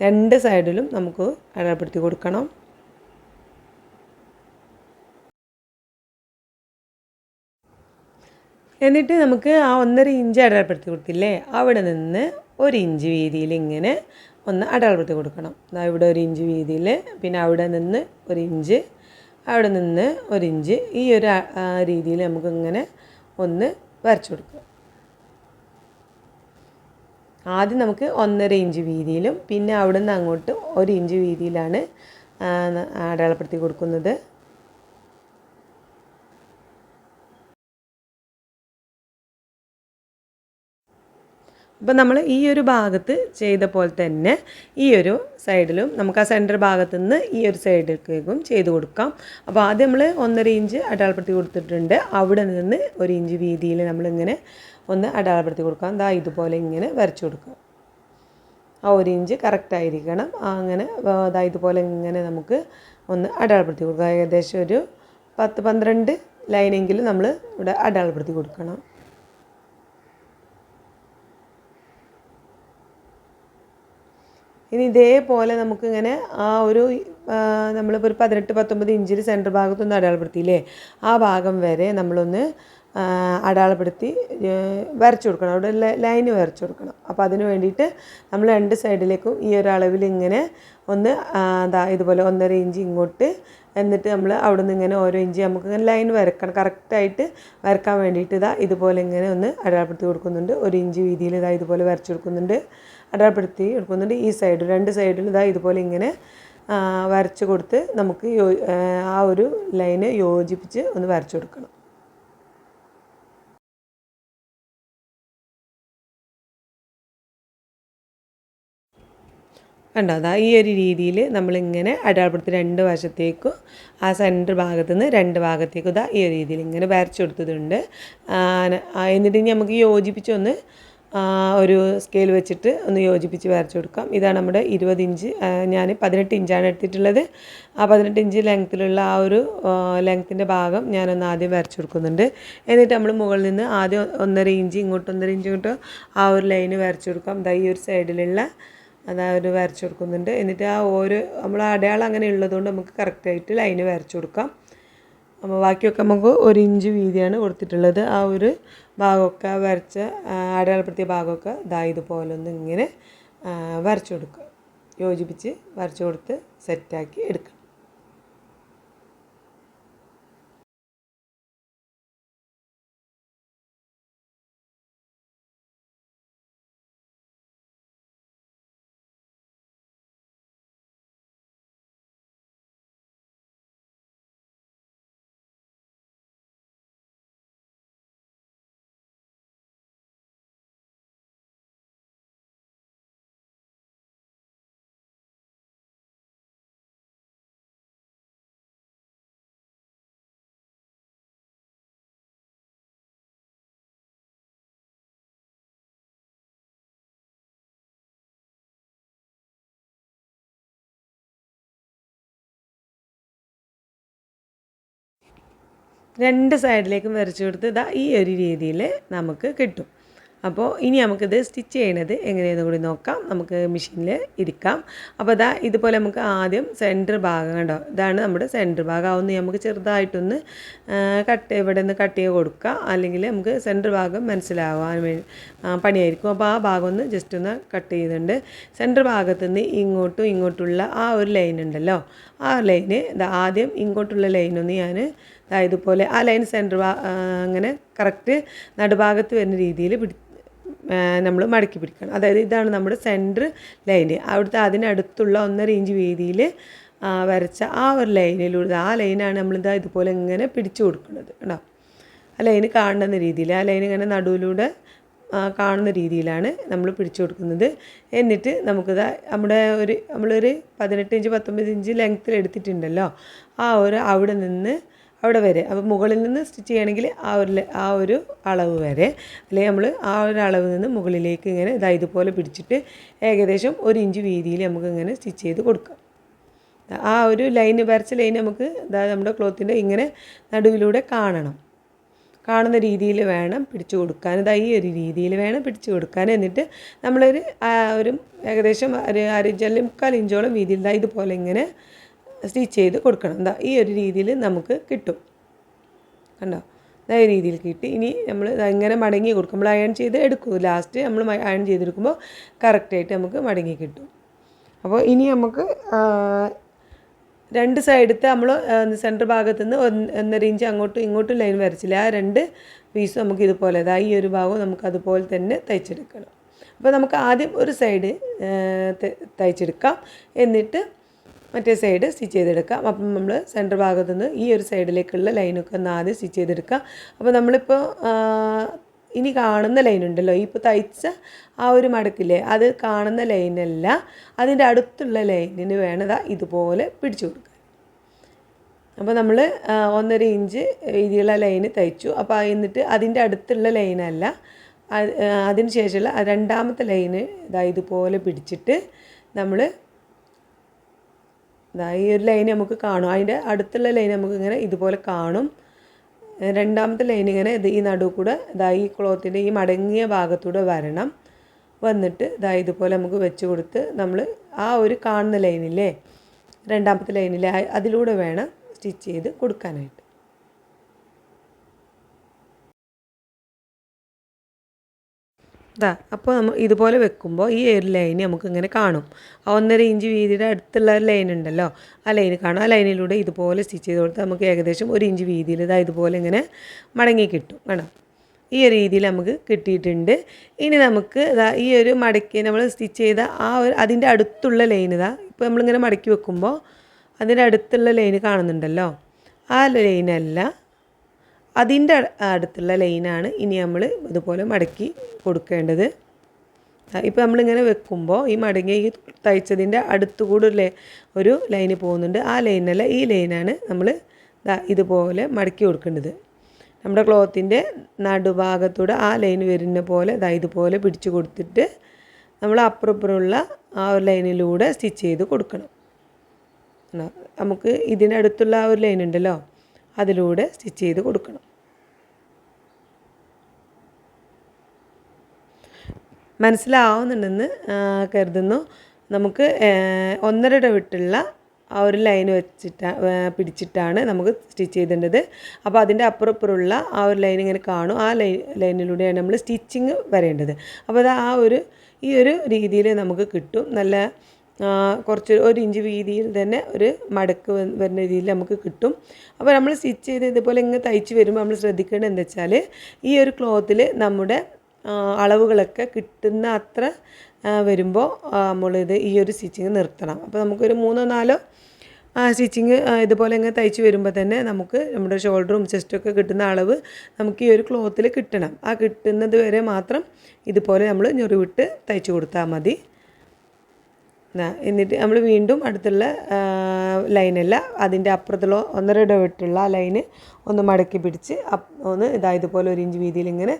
രണ്ട് സൈഡിലും നമുക്ക് അടയാളപ്പെടുത്തി കൊടുക്കണം. എന്നിട്ട് നമുക്ക് ആ 1.5 ഇഞ്ച് അടയാളപ്പെടുത്തി കൊടുത്തില്ലേ, അവിടെ നിന്ന് 1 ഇഞ്ച് വീതിയിൽ ഇങ്ങനെ ഒന്ന് അടയാളപ്പെടുത്തി കൊടുക്കണം. ഇവിടെ 1 ഇഞ്ച് വീതിയിൽ, പിന്നെ അവിടെ നിന്ന് 1 ഇഞ്ച്, അവിടെ നിന്ന് 1 ഇഞ്ച്, ഈ ഒരു രീതിയിൽ നമുക്കിങ്ങനെ ഒന്ന് വരച്ചു കൊടുക്കുക. ആദ്യം നമുക്ക് 1.5 ഇഞ്ച് വീതിയിലും പിന്നെ അവിടെ നിന്ന് അങ്ങോട്ട് 1 ഇഞ്ച് വീതിയിലാണ് അടയാളപ്പെടുത്തി കൊടുക്കുന്നത്. അപ്പോൾ നമ്മൾ ഈ ഒരു ഭാഗത്ത് ചെയ്ത പോലെ തന്നെ ഈ ഒരു സൈഡിലും നമുക്ക് ആ സെൻറ്റർ ഭാഗത്തു നിന്ന് ഈ ഒരു സൈഡിലേക്കും ചെയ്ത് കൊടുക്കാം. അപ്പോൾ ആദ്യം നമ്മൾ 1.5 ഇഞ്ച് അടയാളപ്പെടുത്തി കൊടുത്തിട്ടുണ്ട്. അവിടെ നിന്ന് 1 ഇഞ്ച് വീതിയിൽ നമ്മളിങ്ങനെ ഒന്ന് അടയാളപ്പെടുത്തി കൊടുക്കാം. ദാ ഇതുപോലെ ഇങ്ങനെ വരച്ചു കൊടുക്കുക. ആ 1 ഇഞ്ച് കറക്റ്റായിരിക്കണം. അങ്ങനെ ദാ ഇതുപോലെ ഇങ്ങനെ നമുക്ക് ഒന്ന് അടയാളപ്പെടുത്തി കൊടുക്കുക. ഏകദേശം ഒരു 10-12 ലൈനെങ്കിലും നമ്മൾ ഇവിടെ അടയാളപ്പെടുത്തി കൊടുക്കണം. ഇനി ഇതേപോലെ നമുക്കിങ്ങനെ ആ ഒരു നമ്മളിപ്പോൾ ഒരു 18-19 ഇഞ്ചിൽ സെൻറ്റർ ഭാഗത്തൊന്ന് അടയാളപ്പെടുത്തിയില്ലേ, ആ ഭാഗം വരെ നമ്മളൊന്ന് അടയാളപ്പെടുത്തി വരച്ചു കൊടുക്കണം. അവിടെ ലൈന് വരച്ചു കൊടുക്കണം. അപ്പോൾ അതിന് വേണ്ടിയിട്ട് നമ്മൾ രണ്ട് സൈഡിലേക്കും ഈ ഒരു അളവിൽ ഇങ്ങനെ ഒന്ന് ഇതുപോലെ 1.5 ഇഞ്ച് ഇങ്ങോട്ട്, എന്നിട്ട് നമ്മൾ അവിടെ നിന്ന് ഇങ്ങനെ ഓരോ ഇഞ്ച് നമുക്ക് ഇങ്ങനെ ലൈൻ വരക്കണം. കറക്റ്റായിട്ട് വരക്കാൻ വേണ്ടിയിട്ട് ഇതുപോലെ ഇങ്ങനെ ഒന്ന് അടയാളപ്പെടുത്തി കൊടുക്കുന്നുണ്ട്. 1 ഇഞ്ച് വീതിയിൽ ഇതുപോലെ വരച്ചു കൊടുക്കുന്നുണ്ട്, അടയാളപ്പെടുത്തി എടുക്കുന്നുണ്ട്. ഈ സൈഡ് രണ്ട് സൈഡിൽ ഇതുപോലെ ഇങ്ങനെ വരച്ച് കൊടുത്ത് നമുക്ക് ആ ഒരു ലൈന് യോജിപ്പിച്ച് ഒന്ന് വരച്ചു കൊടുക്കണം. കണ്ടോ, ഈ ഒരു രീതിയിൽ നമ്മളിങ്ങനെ അടയാളപ്പെടുത്തി രണ്ട് വശത്തേക്കും ആ സെൻറ്റർ ഭാഗത്തു നിന്ന് രണ്ട് ഭാഗത്തേക്കും ഈ ഒരു രീതിയിൽ ഇങ്ങനെ വരച്ചു കൊടുത്തതുണ്ട്. എന്നിട്ട് ഇനി നമുക്ക് യോജിപ്പിച്ചൊന്ന് ഒരു സ്കെയിൽ വെച്ചിട്ട് ഒന്ന് യോജിപ്പിച്ച് വരച്ചു കൊടുക്കാം. ഇതാണ് നമ്മുടെ 20 ഇഞ്ച്, ഞാൻ 18 ഇഞ്ചാണ് എടുത്തിട്ടുള്ളത്. ആ 18 ഇഞ്ച് ലെങ്ത്തിലുള്ള ആ ഒരു ലെങ്ത്തിൻ്റെ ഭാഗം ഞാനൊന്ന് ആദ്യം വരച്ചു കൊടുക്കുന്നുണ്ട്. എന്നിട്ട് നമ്മൾ മുകളിൽ നിന്ന് ആദ്യം 1.5 ഇഞ്ച് ഇങ്ങോട്ട് 1.5 ഇഞ്ച് ഇങ്ങോട്ട് ആ ഒരു ലൈന് വരച്ചു കൊടുക്കാം. ഈ ഒരു സൈഡിലുള്ള ഒരു വരച്ചു കൊടുക്കുന്നുണ്ട്. എന്നിട്ട് ആ ഓരോ നമ്മൾ അടയാളം അങ്ങനെ ഉള്ളതുകൊണ്ട് നമുക്ക് കറക്റ്റായിട്ട് ലൈന് വരച്ചു കൊടുക്കാം. അപ്പോൾ ബാക്കിയൊക്കെ നമുക്ക് 1 ഇഞ്ച് വീതിയാണ് കൊടുത്തിട്ടുള്ളത്. ആ ഒരു ഭാഗമൊക്കെ വരച്ച അടയാളപ്പെടുത്തിയ ഭാഗമൊക്കെ ഇതുപോലെ ഒന്ന് ഇങ്ങനെ വരച്ചു കൊടുക്കുക. യോജിപ്പിച്ച് വരച്ചു കൊടുത്ത് സെറ്റാക്കി എടുക്കുക. രണ്ട് സൈഡിലേക്കും വരച്ചു കൊടുത്ത് ഇതാ ഈ ഒരു രീതിയിൽ നമുക്ക് കിട്ടും. അപ്പോൾ ഇനി നമുക്കിത് സ്റ്റിച്ച് ചെയ്യണത് എങ്ങനെയെന്ന് കൂടി നോക്കാം. നമുക്ക് മെഷീനിൽ ഇരിക്കാം. അപ്പോൾ ഇതാ ഇതുപോലെ നമുക്ക് ആദ്യം സെൻറ്റർ ഭാഗം കണ്ടോ, ഇതാണ് നമ്മുടെ സെൻറ്റർ ഭാഗം. അതൊന്ന് നമുക്ക് ചെറുതായിട്ടൊന്ന് ഇവിടെ നിന്ന് കട്ട് ചെയ്ത് കൊടുക്കുക, അല്ലെങ്കിൽ നമുക്ക് സെൻറ്റർ ഭാഗം മനസ്സിലാവാൻ പണിയായിരിക്കും. അപ്പോൾ ആ ഭാഗം ഒന്ന് ജസ്റ്റ് ഒന്ന് കട്ട് ചെയ്തിട്ടുണ്ട്. സെൻറ്റർ ഭാഗത്തു നിന്ന് ഇങ്ങോട്ടുള്ള ആ ഒരു ലൈൻ ഉണ്ടല്ലോ, ആ ലൈന് ആദ്യം ഇങ്ങോട്ടുള്ള ലൈനൊന്ന് ഞാൻ ഇതുപോലെ ആ ലൈൻ സെൻറ്റർ അങ്ങനെ കറക്റ്റ് നടുഭാഗത്ത് വരുന്ന രീതിയിൽ നമ്മൾ മടക്കി പിടിക്കണം. അതായത് ഇതാണ് നമ്മുടെ സെൻറ്റർ ലൈന്. അവിടുത്തെ അതിനടുത്തുള്ള 1.5 ഇഞ്ച് വീതിയിൽ വരച്ച ആ ഒരു ലൈനിലൂടെ, ആ ലൈനാണ് നമ്മളിതാ ഇതുപോലെ ഇങ്ങനെ പിടിച്ചു കൊടുക്കുന്നത് കേട്ടോ. ആ ലൈന് കാണുന്ന രീതിയിൽ, ആ ലൈൻ ഇങ്ങനെ നടുവിലൂടെ കാണുന്ന രീതിയിലാണ് നമ്മൾ പിടിച്ചു കൊടുക്കുന്നത്. എന്നിട്ട് നമുക്കിതാ നമ്മളൊരു 18 ഇഞ്ച് 19 ഇഞ്ച് ലെങ്ത്തിൽ എടുത്തിട്ടുണ്ടല്ലോ, അവിടെ വരെ, അപ്പോൾ മുകളിൽ നിന്ന് സ്റ്റിച്ച് ചെയ്യണമെങ്കിൽ ആ ഒരു അളവ് വരെ, അല്ലെങ്കിൽ നമ്മൾ ആ ഒരു അളവ് നിന്ന് മുകളിലേക്ക് ഇങ്ങനെ ഇതുപോലെ പിടിച്ചിട്ട് ഏകദേശം 1 ഇഞ്ച് വീതിയിൽ നമുക്ക് ഇങ്ങനെ സ്റ്റിച്ച് ചെയ്ത് കൊടുക്കാം. ആ ഒരു വരച്ച ലൈൻ നമുക്ക് നമ്മുടെ ക്ലോത്തിൻ്റെ ഇങ്ങനെ നടുവിലൂടെ കാണുന്ന രീതിയിൽ വേണം പിടിച്ചു കൊടുക്കാൻ. ഈ ഒരു രീതിയിൽ വേണം പിടിച്ചു കൊടുക്കാൻ. എന്നിട്ട് നമ്മളൊരു ഏകദേശം ഒരു 1/2 ഇഞ്ച് അല്ലെങ്കിൽ 3/4 ഇഞ്ചോളം വീതിയിൽ ഇതുപോലെ ഇങ്ങനെ സ്റ്റിച്ച് ചെയ്ത് കൊടുക്കണം. ഈ ഒരു രീതിയിൽ നമുക്ക് കിട്ടും കണ്ടോ. ഈ രീതിയിൽ കിട്ടി. ഇനി നമ്മൾ ഇങ്ങനെ മടങ്ങി കൊടുക്കും. നമ്മൾ അയൺ ചെയ്ത് എടുക്കും. ലാസ്റ്റ് നമ്മൾ അയൺ ചെയ്തെടുക്കുമ്പോൾ കറക്റ്റായിട്ട് നമുക്ക് മടങ്ങി കിട്ടും. അപ്പോൾ ഇനി നമുക്ക് രണ്ട് സൈഡത്തെ നമ്മൾ സെൻറ്റർ ഭാഗത്തു നിന്ന് 1.5 ഇഞ്ച് അങ്ങോട്ടും ഇങ്ങോട്ടും ലൈൻ വരച്ചില്ല, ആ 2 പീസും നമുക്ക് ഇതുപോലെ ഈ ഒരു ഭാഗവും നമുക്ക് അതുപോലെ തന്നെ തയ്ച്ചെടുക്കണം. അപ്പോൾ നമുക്ക് ആദ്യം ഒരു സൈഡ് തയ്ച്ചെടുക്കാം, എന്നിട്ട് മറ്റേ സൈഡ് സ്റ്റിച്ച് ചെയ്തെടുക്കാം. അപ്പം നമ്മൾ സെൻറ്റർ ഭാഗത്തു നിന്ന് ഈ ഒരു സൈഡിലേക്കുള്ള ലൈനൊക്കെ ഒന്ന് ആദ്യം സ്റ്റിച്ച് ചെയ്തെടുക്കാം. അപ്പോൾ നമ്മളിപ്പോൾ ഇനി കാണുന്ന ലൈനുണ്ടല്ലോ, ഇപ്പോൾ തയ്ച്ച ആ ഒരു മടക്കില്ലേ, അത് കാണുന്ന ലൈനല്ല, അതിൻ്റെ അടുത്തുള്ള ലൈനിന് വേണം ഇതുപോലെ പിടിച്ചു കൊടുക്കാൻ. അപ്പോൾ നമ്മൾ 1.5 ഇഞ്ച് വീതിയുള്ള ലൈന് തയ്ച്ചു. അപ്പോൾ എന്നിട്ട് അതിൻ്റെ അടുത്തുള്ള ലൈനല്ല, അതിന് ശേഷമുള്ള രണ്ടാമത്തെ ലൈന് ഇതുപോലെ പിടിച്ചിട്ട് നമ്മൾ ഈ ഒരു ലൈൻ നമുക്ക് കാണും, അതിൻ്റെ അടുത്തുള്ള ലൈൻ നമുക്ക് ഇങ്ങനെ ഇതുപോലെ കാണും. രണ്ടാമത്തെ ലൈൻ ഇങ്ങനെ ഈ നടുവ് കൂടെ ഈ ക്ലോത്തിൻ്റെ ഈ മടങ്ങിയ ഭാഗത്തൂടെ വന്നിട്ട് ഇതുപോലെ നമുക്ക് വെച്ച് കൊടുത്ത് നമ്മൾ ആ ഒരു കാണുന്ന ലൈനില്ലേ, രണ്ടാമത്തെ ലൈനിലെ അതിലൂടെ വേണം സ്റ്റിച്ച് ചെയ്ത് കൊടുക്കാനായിട്ട്. അപ്പോൾ നമ്മൾ ഇതുപോലെ വെക്കുമ്പോൾ ഈ ഒരു ലൈൻ നമുക്കിങ്ങനെ കാണും. 1.5 ഇഞ്ച് വീതിയുടെ അടുത്തുള്ള ഒരു ലൈൻ ഉണ്ടല്ലോ, ആ ലൈൻ കാണും. ആ ലൈനിലൂടെ ഇതുപോലെ സ്റ്റിച്ച് ചെയ്ത് കൊടുത്താൽ നമുക്ക് ഏകദേശം 1 ഇഞ്ച് വീതിയിൽ ഇതുപോലെ ഇങ്ങനെ മടങ്ങി കിട്ടും. വേണം ഈ ഒരു രീതിയിൽ നമുക്ക് കിട്ടിയിട്ടുണ്ട്. ഇനി നമുക്ക് ഈ ഒരു മടക്കി നമ്മൾ സ്റ്റിച്ച് ചെയ്ത അതിൻ്റെ അടുത്തുള്ള ലൈൻ ഇപ്പോൾ നമ്മളിങ്ങനെ മടക്കി വെക്കുമ്പോൾ അതിൻ്റെ അടുത്തുള്ള ലൈൻ കാണുന്നുണ്ടല്ലോ, ആ ലൈനല്ല, അതിൻ്റെ അടുത്തുള്ള ലൈനാണ് ഇനി നമ്മൾ ഇതുപോലെ മടക്കി കൊടുക്കേണ്ടത്. ഇപ്പോൾ നമ്മളിങ്ങനെ വെക്കുമ്പോൾ ഈ മടങ്ങിയ ഈ തയ്ച്ചതിൻ്റെ അടുത്തുകൂടെ ഒരു ലൈന് പോകുന്നുണ്ട്, ആ ലൈനല്ല, ഈ ലൈനാണ് നമ്മൾ ഇതുപോലെ മടക്കി കൊടുക്കേണ്ടത്. നമ്മുടെ ക്ലോത്തിൻ്റെ നടുഭാഗത്തൂടെ ആ ലൈൻ വരുന്ന പോലെ ഇതുപോലെ പിടിച്ചു കൊടുത്തിട്ട് നമ്മൾ അപ്പുറപ്പുറമുള്ള ആ ഒരു ലൈനിലൂടെ സ്റ്റിച്ച് ചെയ്ത് കൊടുക്കണം. നമുക്ക് ഇതിനടുത്തുള്ള ആ ഒരു ലൈൻ ഉണ്ടല്ലോ, അതിലൂടെ സ്റ്റിച്ച് ചെയ്ത് കൊടുക്കണം. മനസ്സിലാവുന്നുണ്ടെന്ന് കരുതുന്നു. നമുക്ക് 1.5 വിട്ടുള്ള ആ ഒരു ലൈൻ പിടിച്ചിട്ടാണ് നമുക്ക് സ്റ്റിച്ച് ചെയ്തേണ്ടത്. അപ്പോൾ അതിൻ്റെ അപ്പുറപ്പുറമുള്ള ആ ഒരു ലൈൻ ഇങ്ങനെ കാണും, ആ ലൈനിലൂടെയാണ് നമ്മൾ സ്റ്റിച്ചിങ് വരേണ്ടത്. അപ്പോൾ അത് ഈ ഒരു രീതിയിൽ നമുക്ക് കിട്ടും. നല്ല കുറച്ച് 1 ഇഞ്ച് വീതിയിൽ തന്നെ ഒരു മടക്ക് വരുന്ന രീതിയിൽ നമുക്ക് കിട്ടും. അപ്പോൾ നമ്മൾ സ്റ്റിച്ച് ചെയ്ത് ഇതുപോലെ ഇങ്ങനെ തയ്ച്ച് വരുമ്പോൾ നമ്മൾ ശ്രദ്ധിക്കേണ്ടത് എന്താ വെച്ചാൽ, ഈ ഒരു ക്ലോത്തിൽ നമ്മുടെ അളവുകളൊക്കെ കിട്ടുന്ന അത്ര വരുമ്പോൾ ഈ ഒരു സ്റ്റിച്ചിങ് നിർത്തണം. അപ്പോൾ നമുക്കൊരു 3-4 സ്റ്റിച്ചിങ് ഇതുപോലെ ഇങ്ങനെ തയ്ച്ച് വരുമ്പോൾ തന്നെ നമുക്ക് നമ്മുടെ ഷോൾഡറും ചെസ്റ്റൊക്കെ കിട്ടുന്ന അളവ് നമുക്ക് ഈ ഒരു ക്ലോത്തിൽ കിട്ടണം. ആ കിട്ടുന്നത് വരെ മാത്രം ഇതുപോലെ നമ്മൾ ഞൊറിവിട്ട് തയ്ച്ച് കൊടുത്താൽ മതി. എന്നിട്ട് നമ്മൾ വീണ്ടും അടുത്തുള്ള ലൈനല്ല, അതിൻ്റെ അപ്പുറത്തുള്ള 1.5 വിട്ടുള്ള ആ ലൈന് ഒന്ന് മടക്കി പിടിച്ച് ഒന്ന് ഇതുപോലെ 1 ഇഞ്ച് വീതിയിൽ ഇങ്ങനെ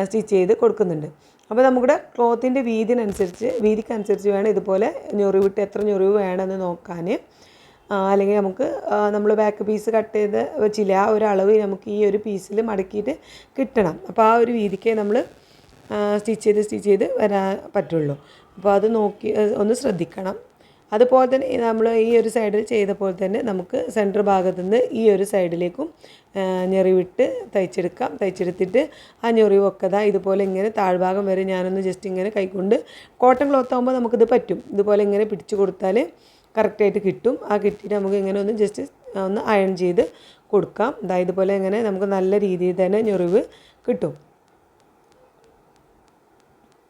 സ്റ്റിച്ച് ചെയ്ത് കൊടുക്കുന്നുണ്ട്. അപ്പോൾ നമ്മുടെ ക്ലോത്തിൻ്റെ വീതിക്കനുസരിച്ച് വേണം ഇതുപോലെ ഞൊറിവിട്ട് എത്ര ഞൊറിവ് വേണമെന്ന് നോക്കാൻ. അല്ലെങ്കിൽ നമുക്ക് നമ്മൾ ബാക്ക് പീസ് കട്ട് ചെയ്ത് വെച്ചില്ലേ ആ ഒരു അളവ് നമുക്ക് ഈ ഒരു പീസിൽ മടക്കിയിട്ട് കിട്ടണം. അപ്പോൾ ആ ഒരു രീതിക്കേ നമ്മൾ സ്റ്റിച്ച് ചെയ്ത് വരാൻ പറ്റുള്ളൂ. അപ്പോൾ അത് നോക്കി ഒന്ന് ശ്രദ്ധിക്കണം. അതുപോലെ തന്നെ നമ്മൾ ഈ ഒരു സൈഡിൽ ചെയ്ത പോലെ തന്നെ നമുക്ക് സെൻറ്റർ ഭാഗത്തു നിന്ന് ഈ ഒരു സൈഡിലേക്കും ഞെറിവിട്ട് തയ്ച്ചെടുക്കാം. തയ്ച്ചെടുത്തിട്ട് ആ ഞെറിവൊക്കെ ഇതുപോലെ ഇങ്ങനെ താഴ്ഭാഗം വരെ ഞാനൊന്ന് ജസ്റ്റ് ഇങ്ങനെ കൈകൊണ്ട്, കോട്ടൺ ക്ലോത്ത് ആകുമ്പോൾ നമുക്കിത് പറ്റും, ഇതുപോലെ ഇങ്ങനെ പിടിച്ചു കൊടുത്താൽ കറക്റ്റായിട്ട് കിട്ടും. ആ കിട്ടിയിട്ട് നമുക്ക് ഇങ്ങനെ ഒന്ന് ജസ്റ്റ് ഒന്ന് അയൺ ചെയ്ത് കൊടുക്കാം. ഇതുപോലെ ഇങ്ങനെ നമുക്ക് നല്ല രീതിയിൽ തന്നെ ഞെറിവ് കിട്ടും.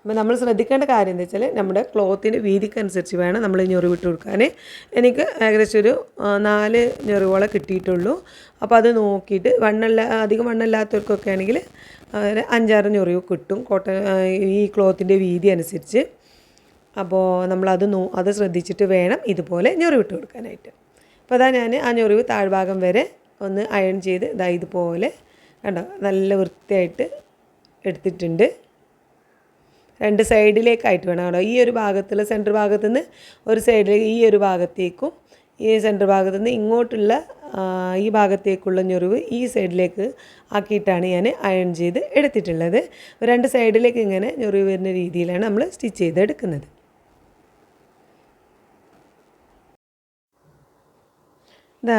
അപ്പോൾ നമ്മൾ ശ്രദ്ധിക്കേണ്ട കാര്യം എന്താ വെച്ചാൽ നമ്മുടെ ക്ലോത്തിൻ്റെ വീതിക്കനുസരിച്ച് വേണം നമ്മൾ ഞെറിവിട്ട് കൊടുക്കാൻ. എനിക്ക് ഏകദേശം ഒരു 4 ഞെറിവോളം കിട്ടിയിട്ടുള്ളൂ. അപ്പോൾ അത് നോക്കിയിട്ട് അധികം വണ്ണമില്ലാത്തവർക്കൊക്കെ ആണെങ്കിൽ 5-6 ഞെറിവ് കിട്ടും ഈ ക്ലോത്തിൻ്റെ വീതി അനുസരിച്ച്. അപ്പോൾ അത് ശ്രദ്ധിച്ചിട്ട് വേണം ഇതുപോലെ ഞെറിവിട്ട് കൊടുക്കാനായിട്ട്. അപ്പോൾ ഞാൻ ആ ഞെറിവ് താഴ്ഭാഗം വരെ ഒന്ന് അയൺ ചെയ്ത് ഇതുപോലെ കണ്ടോ നല്ല വൃത്തിയായിട്ട് എടുത്തിട്ടുണ്ട്. 2 സൈഡിലേക്കായിട്ട് വേണം കേട്ടോ. ഈ ഒരു ഭാഗത്തുള്ള സെൻറ്റർ ഭാഗത്തു നിന്ന് ഒരു സൈഡിലേക്ക് ഈ ഒരു ഭാഗത്തേക്കും ഈ സെൻറ്റർ ഭാഗത്തു നിന്ന് ഇങ്ങോട്ടുള്ള ഈ ഭാഗത്തേക്കുള്ള ഞെറിവ് ഈ സൈഡിലേക്ക് ആക്കിയിട്ടാണ് ഞാൻ അയൺ ചെയ്ത് എടുത്തിട്ടുള്ളത്. 2 സൈഡിലേക്ക് ഇങ്ങനെ ഞെറിവ് വരുന്ന രീതിയിലാണ് നമ്മൾ സ്റ്റിച്ച് ചെയ്തെടുക്കുന്നത്.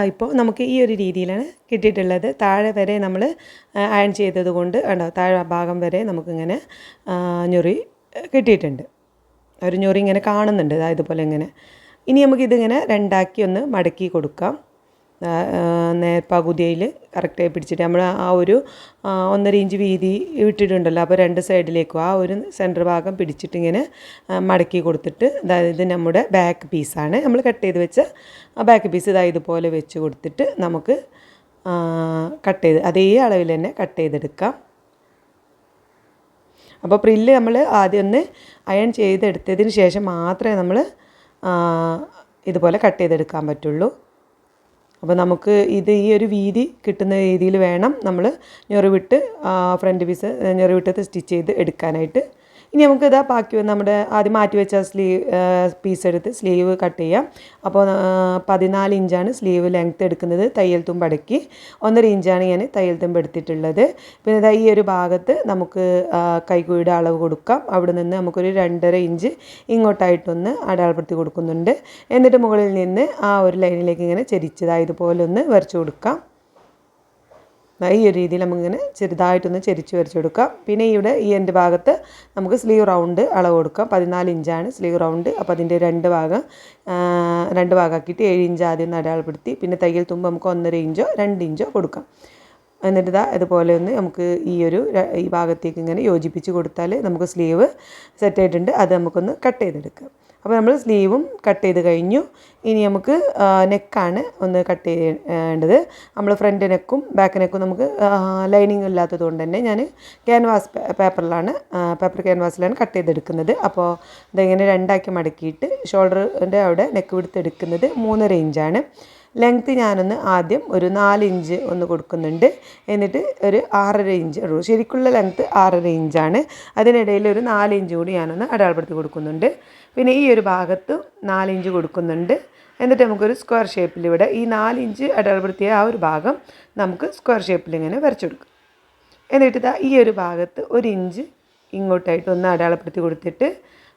ഇപ്പോൾ നമുക്ക് ഈ ഒരു രീതിയിലാണ് കിട്ടിയിട്ടുള്ളത്. താഴെ വരെ നമ്മൾ അയൺ ചെയ്തത് കൊണ്ട് താഴെ ഭാഗം വരെ നമുക്കിങ്ങനെ ഞൊറി കിട്ടിയിട്ടുണ്ട്. ഒരു ഞൊറി ഇങ്ങനെ കാണുന്നുണ്ട് ഇതുപോലെ ഇങ്ങനെ. ഇനി നമുക്കിതിങ്ങനെ 2ആക്കി ഒന്ന് മടക്കി കൊടുക്കാം. പകുതിയിൽ കറക്റ്റായി പിടിച്ചിട്ട് നമ്മൾ ആ ഒരു 1.5 ഇഞ്ച് വീതി ഇട്ടിട്ടുണ്ടല്ലോ. അപ്പോൾ 2 സൈഡിലേക്കും ആ ഒരു സെൻറ്റർ ഭാഗം പിടിച്ചിട്ടിങ്ങനെ മടക്കി കൊടുത്തിട്ട് ഇത് നമ്മുടെ ബാക്ക് പീസാണ്. നമ്മൾ കട്ട് ചെയ്ത് വെച്ച ബാക്ക് പീസ് ഇതുപോലെ വെച്ച് കൊടുത്തിട്ട് നമുക്ക് അതേ അളവിൽ തന്നെ കട്ട് ചെയ്തെടുക്കാം. അപ്പോൾ പ്രില്ല് നമ്മൾ ആദ്യം ഒന്ന് അയൺ ചെയ്തെടുത്തതിന് ശേഷം മാത്രമേ നമ്മൾ ഇതുപോലെ കട്ട് ചെയ്തെടുക്കാൻ പറ്റുള്ളൂ. അപ്പോൾ നമുക്ക് ഈ ഒരു വീതി കിട്ടുന്ന രീതിയിൽ വേണം നമ്മൾ ഞെറിവിട്ട് ഫ്രണ്ട് പീസ് ഞെറിവിട്ടത് സ്റ്റിച്ച് ചെയ്ത് എടുക്കാനായിട്ട്. ഇനി നമുക്ക് ബാക്കി നമ്മുടെ ആദ്യം മാറ്റി വെച്ച പീസ് എടുത്ത് സ്ലീവ് കട്ട് ചെയ്യാം. അപ്പോൾ 14 ഇഞ്ചാണ് സ്ലീവ് ലെങ്ത്ത് എടുക്കുന്നത്. തയ്യൽ തുമ്പ് അടക്കി 1.5 ഇഞ്ചാണ് ഞാൻ തയ്യൽ തുമ്പ് എടുത്തിട്ടുള്ളത്. പിന്നെ ഈ ഒരു ഭാഗത്ത് നമുക്ക് കൈക്കുഴിയുടെ അളവ് കൊടുക്കാം. അവിടെ നിന്ന് നമുക്കൊരു 2.5 ഇഞ്ച് ഇങ്ങോട്ടായിട്ടൊന്ന് അടയാളപ്പെടുത്തി കൊടുക്കുന്നുണ്ട്. എന്നിട്ട് മുകളിൽ നിന്ന് ആ ഒരു ലൈനിലേക്ക് ഇങ്ങനെ ഇതുപോലെ ഒന്ന് വരച്ചു കൊടുക്കാം. ഈ ഒരു രീതിയിൽ നമുക്കിങ്ങനെ ചെറുതായിട്ടൊന്ന് വരച്ചു കൊടുക്കാം. പിന്നെ ഇവിടെ ഈ എൻ്റെ ഭാഗത്ത് നമുക്ക് സ്ലീവ് റൗണ്ട് അളവ് കൊടുക്കാം. 14 ഇഞ്ചാണ് സ്ലീവ് റൗണ്ട്. അപ്പോൾ അതിൻ്റെ 2 ഭാഗമാക്കിയിട്ട് 7 ഇഞ്ച് ആദ്യം അടയാളപ്പെടുത്തി. പിന്നെ തയ്യൽ തുമ്പ് നമുക്ക് 1.5 ഇഞ്ചോ 2 ഇഞ്ചോ കൊടുക്കാം. എന്നിട്ട് ഇതുപോലെ ഒന്ന് നമുക്ക് ഈ ഭാഗത്തേക്ക് ഇങ്ങനെ യോജിപ്പിച്ച് കൊടുത്താൽ നമുക്ക് സ്ലീവ് സെറ്റായിട്ടുണ്ട്. അത് നമുക്കൊന്ന് കട്ട് ചെയ്തെടുക്കാം. അപ്പോൾ നമ്മൾ സ്ലീവും കട്ട് ചെയ്ത് കഴിഞ്ഞു. ഇനി നമുക്ക് നെക്കാണ് ഒന്ന് കട്ട് ചെയ്യേണ്ടത്. നമ്മൾ ഫ്രണ്ട് നെക്കും ബാക്ക് നെക്കും നമുക്ക് ലൈനിങ് ഇല്ലാത്തത് കൊണ്ട് തന്നെ ഞാൻ പേപ്പർ ക്യാൻവാസിലാണ് കട്ട് ചെയ്തെടുക്കുന്നത്. അപ്പോൾ ഇതിങ്ങനെ 2ആക്കി മടക്കിയിട്ട് ഷോൾഡറിൻ്റെ അവിടെ നെക്ക് വിടുത്ത് എടുക്കുന്നത് 3.5 ഇഞ്ചാണ്. ലെങ്ത്ത് ഞാനൊന്ന് ആദ്യം ഒരു 4 ഇഞ്ച് ഒന്ന് കൊടുക്കുന്നുണ്ട്. എന്നിട്ട് ഒരു 6.5 ഇഞ്ച് ഉള്ളൂ. ശരിക്കുള്ള ലെങ്ത്ത് 6.5 ഇഞ്ചാണ്. അതിനിടയിൽ ഒരു 4 ഇഞ്ച് കൂടി ഞാനൊന്ന് അടയാളപ്പെടുത്തി കൊടുക്കുന്നുണ്ട്. പിന്നെ ഈ ഒരു ഭാഗത്ത് 4 ഇഞ്ച് കൊടുക്കുന്നുണ്ട്. എന്നിട്ട് നമുക്കൊരു സ്ക്വയർ ഷേപ്പിൽ ഇവിടെ ഈ 4 ഇഞ്ച് അടയാളപ്പെടുത്തിയ ആ ഒരു ഭാഗം നമുക്ക് സ്ക്വയർ ഷേപ്പിൽ ഇങ്ങനെ വരച്ചു കൊടുക്കും. എന്നിട്ട് ഈ ഒരു ഭാഗത്ത് 1 ഇഞ്ച് ഇങ്ങോട്ടായിട്ട് ഒന്ന് അടയാളപ്പെടുത്തി കൊടുത്തിട്ട്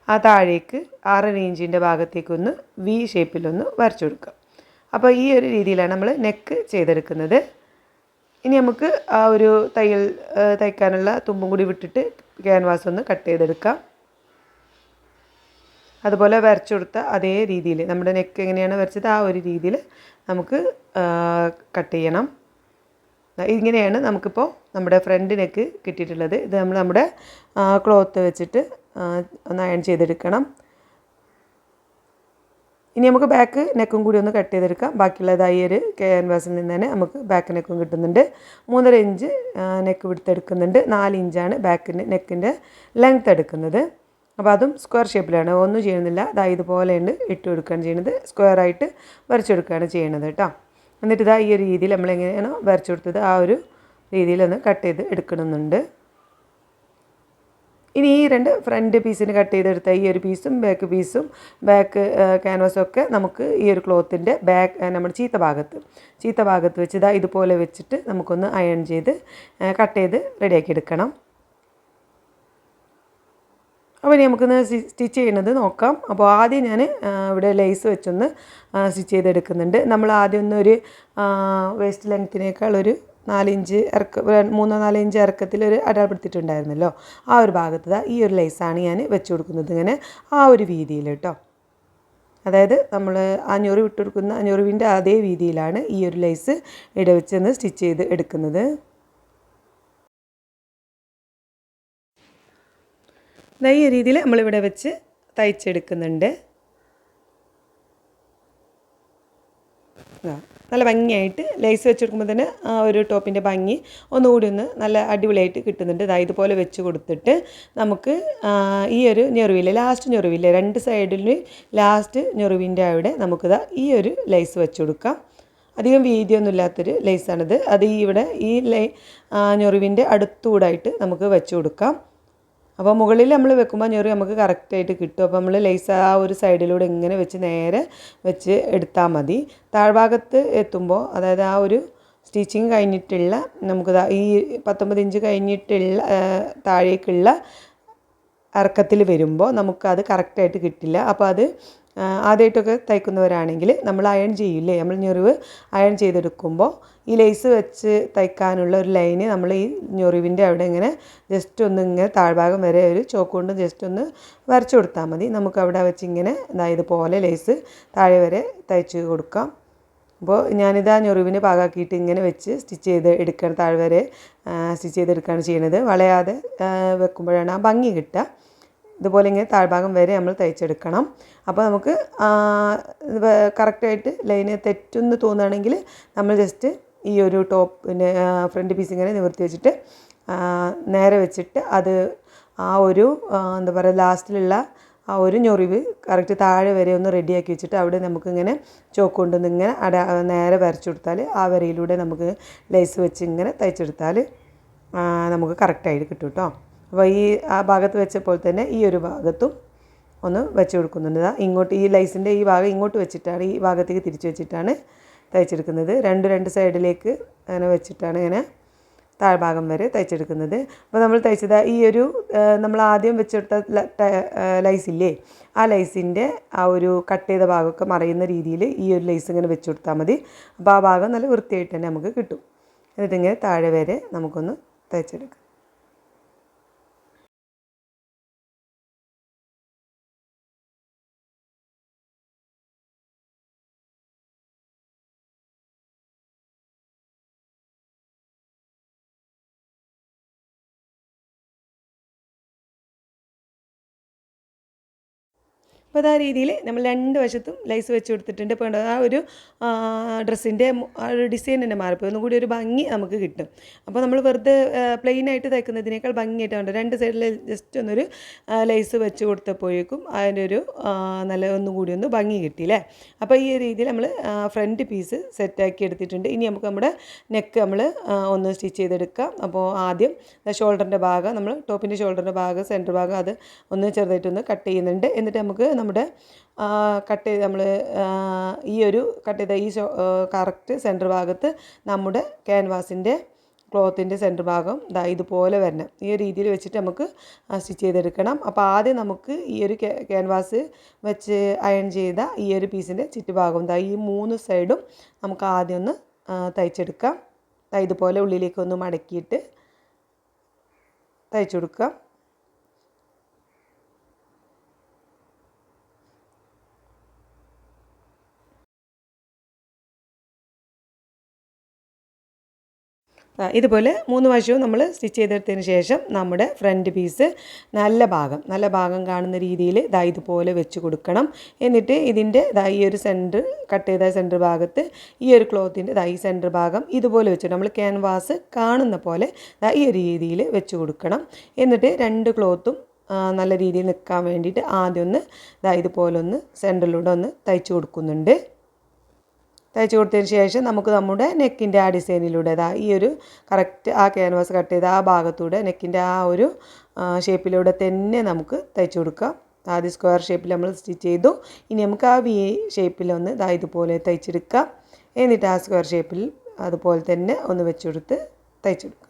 ആ താഴേക്ക് 6.5 ഇഞ്ചിൻ്റെ ഭാഗത്തേക്കൊന്ന് വി ഷേപ്പിലൊന്ന് വരച്ചു കൊടുക്കുക. അപ്പോൾ ഈ ഒരു രീതിയിലാണ് നമ്മൾ നെക്ക് ചെയ്തെടുക്കുന്നത്. ഇനി നമുക്ക് ആ ഒരു തയ്ക്കാനുള്ള തുമ്പും കൂടി വിട്ടിട്ട് ക്യാൻവാസ് ഒന്ന് കട്ട് ചെയ്തെടുക്കാം. അതുപോലെ വരച്ചു കൊടുത്ത അതേ രീതിയിൽ നമ്മുടെ നെക്ക് എങ്ങനെയാണ് വരച്ചത് ആ ഒരു രീതിയിൽ നമുക്ക് കട്ട് ചെയ്യണം. ഇങ്ങനെയാണ് നമുക്കിപ്പോൾ നമ്മുടെ ഫ്രണ്ട് നെക്ക് കിട്ടിയിട്ടുള്ളത്. ഇത് നമ്മുടെ ക്ലോത്ത് വെച്ചിട്ട് ഒന്ന് അയൺ ചെയ്തെടുക്കണം. ഇനി നമുക്ക് ബാക്ക് നെക്കും കൂടി ഒന്ന് കട്ട് ചെയ്തെടുക്കാം. ബാക്കിയുള്ളത് ഈ ഒരു ക്യാൻവാസിൽ നിന്ന് തന്നെ നമുക്ക് ബാക്ക് നെക്കും കിട്ടുന്നുണ്ട്. 3.5 ഇഞ്ച് നെക്ക് വിടുത്തെടുക്കുന്നുണ്ട്. 4 ഇഞ്ചാണ് നെക്കിൻ്റെ ലെങ്ത്ത് എടുക്കുന്നത്. അപ്പോൾ അതും സ്ക്വയർ ഷേപ്പിലാണ്, ഒന്നും ചെയ്യുന്നില്ല. ഇതുപോലെയുണ്ട് ഇട്ട് കൊടുക്കുകയാണ് ചെയ്യുന്നത്. സ്ക്വയറായിട്ട് വരച്ചെടുക്കുകയാണ് ചെയ്യുന്നത് കേട്ടോ. എന്നിട്ട് ഈ ഒരു രീതിയിൽ നമ്മളെങ്ങനെയാണോ വരച്ചു കൊടുത്തത് ആ ഒരു രീതിയിലൊന്ന് കട്ട് ചെയ്ത് എടുക്കണമെന്നുണ്ട്. ഇനി ഈ രണ്ട് ഫ്രണ്ട് പീസിന് കട്ട് ചെയ്തെടുത്ത ഈ ഒരു പീസും ബാക്ക് ക്യാൻവാസും ഒക്കെ നമുക്ക് ഈ ഒരു ക്ലോത്തിൻ്റെ നമ്മുടെ ചീത്ത ഭാഗത്ത് വെച്ച് ഇതുപോലെ വെച്ചിട്ട് നമുക്കൊന്ന് അയൺ ചെയ്ത് കട്ട് ചെയ്ത് റെഡിയാക്കി എടുക്കണം. അപ്പോൾ ഇനി നമുക്കൊന്ന് സ്റ്റിച്ച് ചെയ്യുന്നത് നോക്കാം. അപ്പോൾ ആദ്യം ഞാൻ ഇവിടെ ലേസ് വെച്ചൊന്ന് സ്റ്റിച്ച് ചെയ്തെടുക്കുന്നുണ്ട്. നമ്മൾ ആദ്യം ഒന്നൊരു വേസ്റ്റ് ലെങ്ത്തിനേക്കാൾ ഒരു 3-4 ഇഞ്ച് ഇറക്കത്തിൽ ഒരു അടയാളപ്പെടുത്തിയിട്ടുണ്ടായിരുന്നല്ലോ, ആ ഒരു ഭാഗത്ത് ഈ ഒരു ലേസാണ് ഞാൻ വെച്ച് കൊടുക്കുന്നത്. ഇങ്ങനെ ആ ഒരു വീതിയിൽ കേട്ടോ, അതായത് നമ്മൾ ആ ഞൊറി വിട്ട് കൊടുക്കുന്ന ഞൊറിവിൻ്റെ അതേ വീതിയിലാണ് ഈ ഒരു ലേസ് ഇവിടെ വെച്ചൊന്ന് സ്റ്റിച്ച് ചെയ്ത് എടുക്കുന്നത്. ഈ രീതിയിൽ നമ്മളിവിടെ വെച്ച് തയ്ച്ചെടുക്കുന്നുണ്ട്. നല്ല ഭംഗിയായിട്ട് ലേസ് വെച്ചെടുക്കുമ്പോൾ തന്നെ ആ ഒരു ടോപ്പിൻ്റെ ഭംഗി ഒന്നുകൂടി നല്ല അടിപൊളിയായിട്ട് കിട്ടുന്നുണ്ട്. ഇതുപോലെ വെച്ച് കൊടുത്തിട്ട് നമുക്ക് ഈ ഒരു ലാസ്റ്റ് ഞൊറിവില്ലേ, രണ്ട് സൈഡിൽ ലാസ്റ്റ് ഞൊറിവിൻ്റെ അവിടെ നമുക്ക് ഈ ഒരു ലേസ് വെച്ച് കൊടുക്കാം. അധികം വീതിയൊന്നും ഇല്ലാത്തൊരു ലേസാണിത്. അത് ഇവിടെ ഈ ഞൊറിവിൻ്റെ അടുത്തൂടായിട്ട് നമുക്ക് വെച്ച് കൊടുക്കാം. അപ്പോൾ മുകളിൽ നമ്മൾ വെക്കുമ്പോൾ ഞൊറി നമുക്ക് കറക്റ്റായിട്ട് കിട്ടും. അപ്പോൾ നമ്മൾ ലേസ് ആ ഒരു സൈഡിലൂടെ ഇങ്ങനെ വെച്ച് നേരെ വെച്ച് എടുത്താൽ മതി. താഴ്ഭാഗത്ത് എത്തുമ്പോൾ, അതായത് ആ ഒരു സ്റ്റിച്ചിങ് കഴിഞ്ഞിട്ടുള്ള നമുക്ക് ഈ 19 ഇഞ്ച് കഴിഞ്ഞിട്ടുള്ള താഴേക്കുള്ള ഇറക്കത്തിൽ വരുമ്പോൾ നമുക്കത് കറക്റ്റായിട്ട് കിട്ടില്ല. അപ്പോൾ അത് ആദ്യമായിട്ടൊക്കെ തയ്ക്കുന്നവരാണെങ്കിൽ നമ്മൾ അയൺ ചെയ്യില്ലേ, നമ്മൾ ഞൊറിവ് അയൺ ചെയ്തെടുക്കുമ്പോൾ ഈ ലേസ് വെച്ച് തയ്ക്കാനുള്ള ഒരു ലൈന് നമ്മൾ ഈ ഞൊറിവിൻ്റെ അവിടെ ഇങ്ങനെ ജസ്റ്റ് ഒന്ന് ഇങ്ങനെ താഴ്ഭാഗം വരെ ഒരു ചോക്ക് കൊണ്ട് ജസ്റ്റ് ഒന്ന് വരച്ചു കൊടുത്താൽ മതി. നമുക്ക് അവിടെ വെച്ച് ഇങ്ങനെ ഇതുപോലെ ലേസ് താഴെ വരെ തയ്ച്ച് കൊടുക്കാം. അപ്പോൾ ഞാനിതാ ഞൊറിവിന് പാകാക്കിയിട്ട് ഇങ്ങനെ വെച്ച് സ്റ്റിച്ച് ചെയ്ത് എടുക്കണം, താഴെ വരെ സ്റ്റിച്ച് ചെയ്തെടുക്കുകയാണ് ചെയ്യുന്നത്. വളയാതെ വെക്കുമ്പോഴാണ് ആ ഭംഗി കിട്ടുക. ഇതുപോലെ ഇങ്ങനെ താഴ്ഭാഗം വരെ നമ്മൾ തയ്ച്ചെടുക്കണം. അപ്പോൾ നമുക്ക് കറക്റ്റായിട്ട് ലൈന് തെറ്റെന്ന് തോന്നുകയാണെങ്കിൽ നമ്മൾ ജസ്റ്റ് ഈ ഒരു ടോപ്പിൻ്റെ ഫ്രണ്ട് പീസ് ഇങ്ങനെ നിവർത്തി വെച്ചിട്ട് നേരെ വെച്ചിട്ട് അത് ആ ഒരു എന്താ പറയുക ലാസ്റ്റിലുള്ള ആ ഒരു ഞൊറിവ് കറക്റ്റ് താഴെ വരെ ഒന്ന് റെഡിയാക്കി വെച്ചിട്ട് അവിടെ നമുക്കിങ്ങനെ ചോക്ക് കൊണ്ടൊന്ന് ഇങ്ങനെ നേരെ വരച്ചു കൊടുത്താൽ ആ വരയിലൂടെ നമുക്ക് ലേസ് വെച്ച് ഇങ്ങനെ തയ്ച്ചെടുത്താൽ നമുക്ക് കറക്റ്റായിട്ട് കിട്ടും കേട്ടോ. അപ്പോൾ ആ ഭാഗത്ത് വെച്ചപ്പോൾ തന്നെ ഈ ഒരു ഭാഗത്തും ഒന്ന് വെച്ച് കൊടുക്കുന്നുണ്ട്. ഇങ്ങോട്ട് ഈ ലൈസിൻ്റെ ഈ ഭാഗം ഇങ്ങോട്ട് വെച്ചിട്ടാണ്, ഈ ഭാഗത്തേക്ക് തിരിച്ച് വെച്ചിട്ടാണ് തയ്ച്ചെടുക്കുന്നത്. രണ്ട് സൈഡിലേക്ക് അങ്ങനെ വെച്ചിട്ടാണ് ഇങ്ങനെ താഴ്ഭാഗം വരെ തയ്ച്ചെടുക്കുന്നത്. അപ്പോൾ നമ്മൾ തയ്ച്ചത് ഈ ഒരു നമ്മൾ ആദ്യം വെച്ചെടുത്ത ലൈസില്ലേ, ആ ലൈസിൻ്റെ ആ ഒരു കട്ട് ചെയ്ത ഭാഗമൊക്കെ മറയുന്ന രീതിയിൽ ഈ ഒരു ലൈസ് ഇങ്ങനെ വെച്ച് കൊടുത്താൽ മതി. അപ്പോൾ ആ ഭാഗം നല്ല വൃത്തിയായിട്ട് തന്നെ നമുക്ക് കിട്ടും. എന്നിട്ടിങ്ങനെ താഴെ വരെ നമുക്കൊന്ന് തയ്ച്ചെടുക്കാം. അപ്പോൾ ആ രീതിയിൽ നമ്മൾ രണ്ട് വശത്തും ലൈസ് വെച്ച് കൊടുത്തിട്ടുണ്ട്. ഇപ്പോൾ ആ ഒരു ഡ്രസ്സിൻ്റെ ആ ഒരു ഡിസൈൻ തന്നെ മാറിപ്പോയി, ഒന്നും കൂടി ഒരു ഭംഗി നമുക്ക് കിട്ടും. അപ്പോൾ നമ്മൾ വെറുതെ പ്ലെയിനായിട്ട് തയ്ക്കുന്നതിനേക്കാൾ ഭംഗിയായിട്ട് ഉണ്ട്. രണ്ട് സൈഡിൽ ജസ്റ്റ് ഒന്നൊരു ലൈസ് വെച്ച് കൊടുത്തപ്പോഴേക്കും അതിൻ്റെ ഒരു നല്ല ഒന്നും കൂടി ഒന്ന് ഭംഗി കിട്ടിയില്ലേ. അപ്പോൾ ഈ രീതിയിൽ നമ്മൾ ഫ്രണ്ട് പീസ് സെറ്റാക്കി എടുത്തിട്ടുണ്ട്. ഇനി നമുക്ക് നമ്മുടെ നെക്ക് നമ്മൾ ഒന്ന് സ്റ്റിച്ച് ചെയ്തെടുക്കാം. അപ്പോൾ ആദ്യം ഷോൾഡറിൻ്റെ ഭാഗം, നമ്മൾ ടോപ്പിൻ്റെ ഷോൾഡറിൻ്റെ ഭാഗം, സെൻറ്റർ ഭാഗം അത് ഒന്ന് ചെറുതായിട്ടൊന്ന് കട്ട് ചെയ്യുന്നുണ്ട്. എന്നിട്ട് നമുക്ക് നമ്മുടെ കട്ട് ചെയ്ത് നമ്മൾ ഈ ഒരു കട്ട് ചെയ്ത ഈ കറക്റ്റ് സെൻറ്റർ ഭാഗത്ത് നമ്മുടെ ക്യാൻവാസിൻ്റെ ക്ലോത്തിൻ്റെ സെൻറ്റർ ഭാഗം ഇതുപോലെ വരണം. ഈ ഒരു രീതിയിൽ വെച്ചിട്ട് നമുക്ക് സ്റ്റിച്ച് ചെയ്തെടുക്കണം. അപ്പോൾ ആദ്യം നമുക്ക് ഈ ഒരു ക്യാൻവാസ് വെച്ച് അയൺ ചെയ്ത ഈ ഒരു പീസിൻ്റെ ചുറ്റുഭാഗം ഈ 3 സൈഡും നമുക്ക് ആദ്യം ഒന്ന് തയ്ച്ചെടുക്കാം. ഇതുപോലെ ഉള്ളിലേക്കൊന്ന് മടക്കിയിട്ട് തയ്ച്ചു കൊടുക്കാം. ഇതുപോലെ 3 വശവും നമ്മൾ സ്റ്റിച്ച് ചെയ്തെടുത്തതിന് ശേഷം നമ്മുടെ ഫ്രണ്ട് പീസ് നല്ല ഭാഗം കാണുന്ന രീതിയിൽ ഇതുപോലെ വെച്ച് കൊടുക്കണം. എന്നിട്ട് ഇതിൻ്റെ ഈ ഒരു കട്ട് ചെയ്ത സെൻറ്റർ ഭാഗത്ത് ഈ ഒരു ക്ലോത്തിൻ്റെ ഈ സെൻറ്റർ ഭാഗം ഇതുപോലെ വെച്ച് നമ്മൾ ക്യാൻവാസ് കാണുന്ന പോലെ ഈ ഒരു രീതിയിൽ വെച്ച് കൊടുക്കണം. എന്നിട്ട് രണ്ട് ക്ലോത്തും നല്ല രീതിയിൽ നിൽക്കാൻ വേണ്ടിയിട്ട് ആദ്യം ഒന്ന് ഇതുപോലെ ഒന്ന് സെൻറ്ററിലൂടെ ഒന്ന് തയ്ച്ച് കൊടുക്കുന്നുണ്ട്. തയ്ച്ച് കൊടുത്തതിന് ശേഷം നമുക്ക് നമ്മുടെ നെക്കിൻ്റെ ആ ഡിസൈനിലൂടെ ഈ ഒരു കറക്റ്റ് ആ ക്യാൻവാസ് കട്ട് ചെയ്ത ആ ഭാഗത്തൂടെ നെക്കിൻ്റെ ആ ഒരു ഷേപ്പിലൂടെ തന്നെ നമുക്ക് തയ്ച്ചു കൊടുക്കാം. ആദ്യം സ്ക്വയർ ഷേപ്പിൽ നമ്മൾ സ്റ്റിച്ച് ചെയ്തു. ഇനി നമുക്ക് ആ വി ഷേപ്പിലൊന്ന് ഇതുപോലെ തയ്ച്ചെടുക്കാം. എന്നിട്ട് ആ സ്ക്വയർ ഷേപ്പിൽ അതുപോലെ തന്നെ ഒന്ന് വെച്ചെടുത്ത് തയ്ച്ചെടുക്കാം.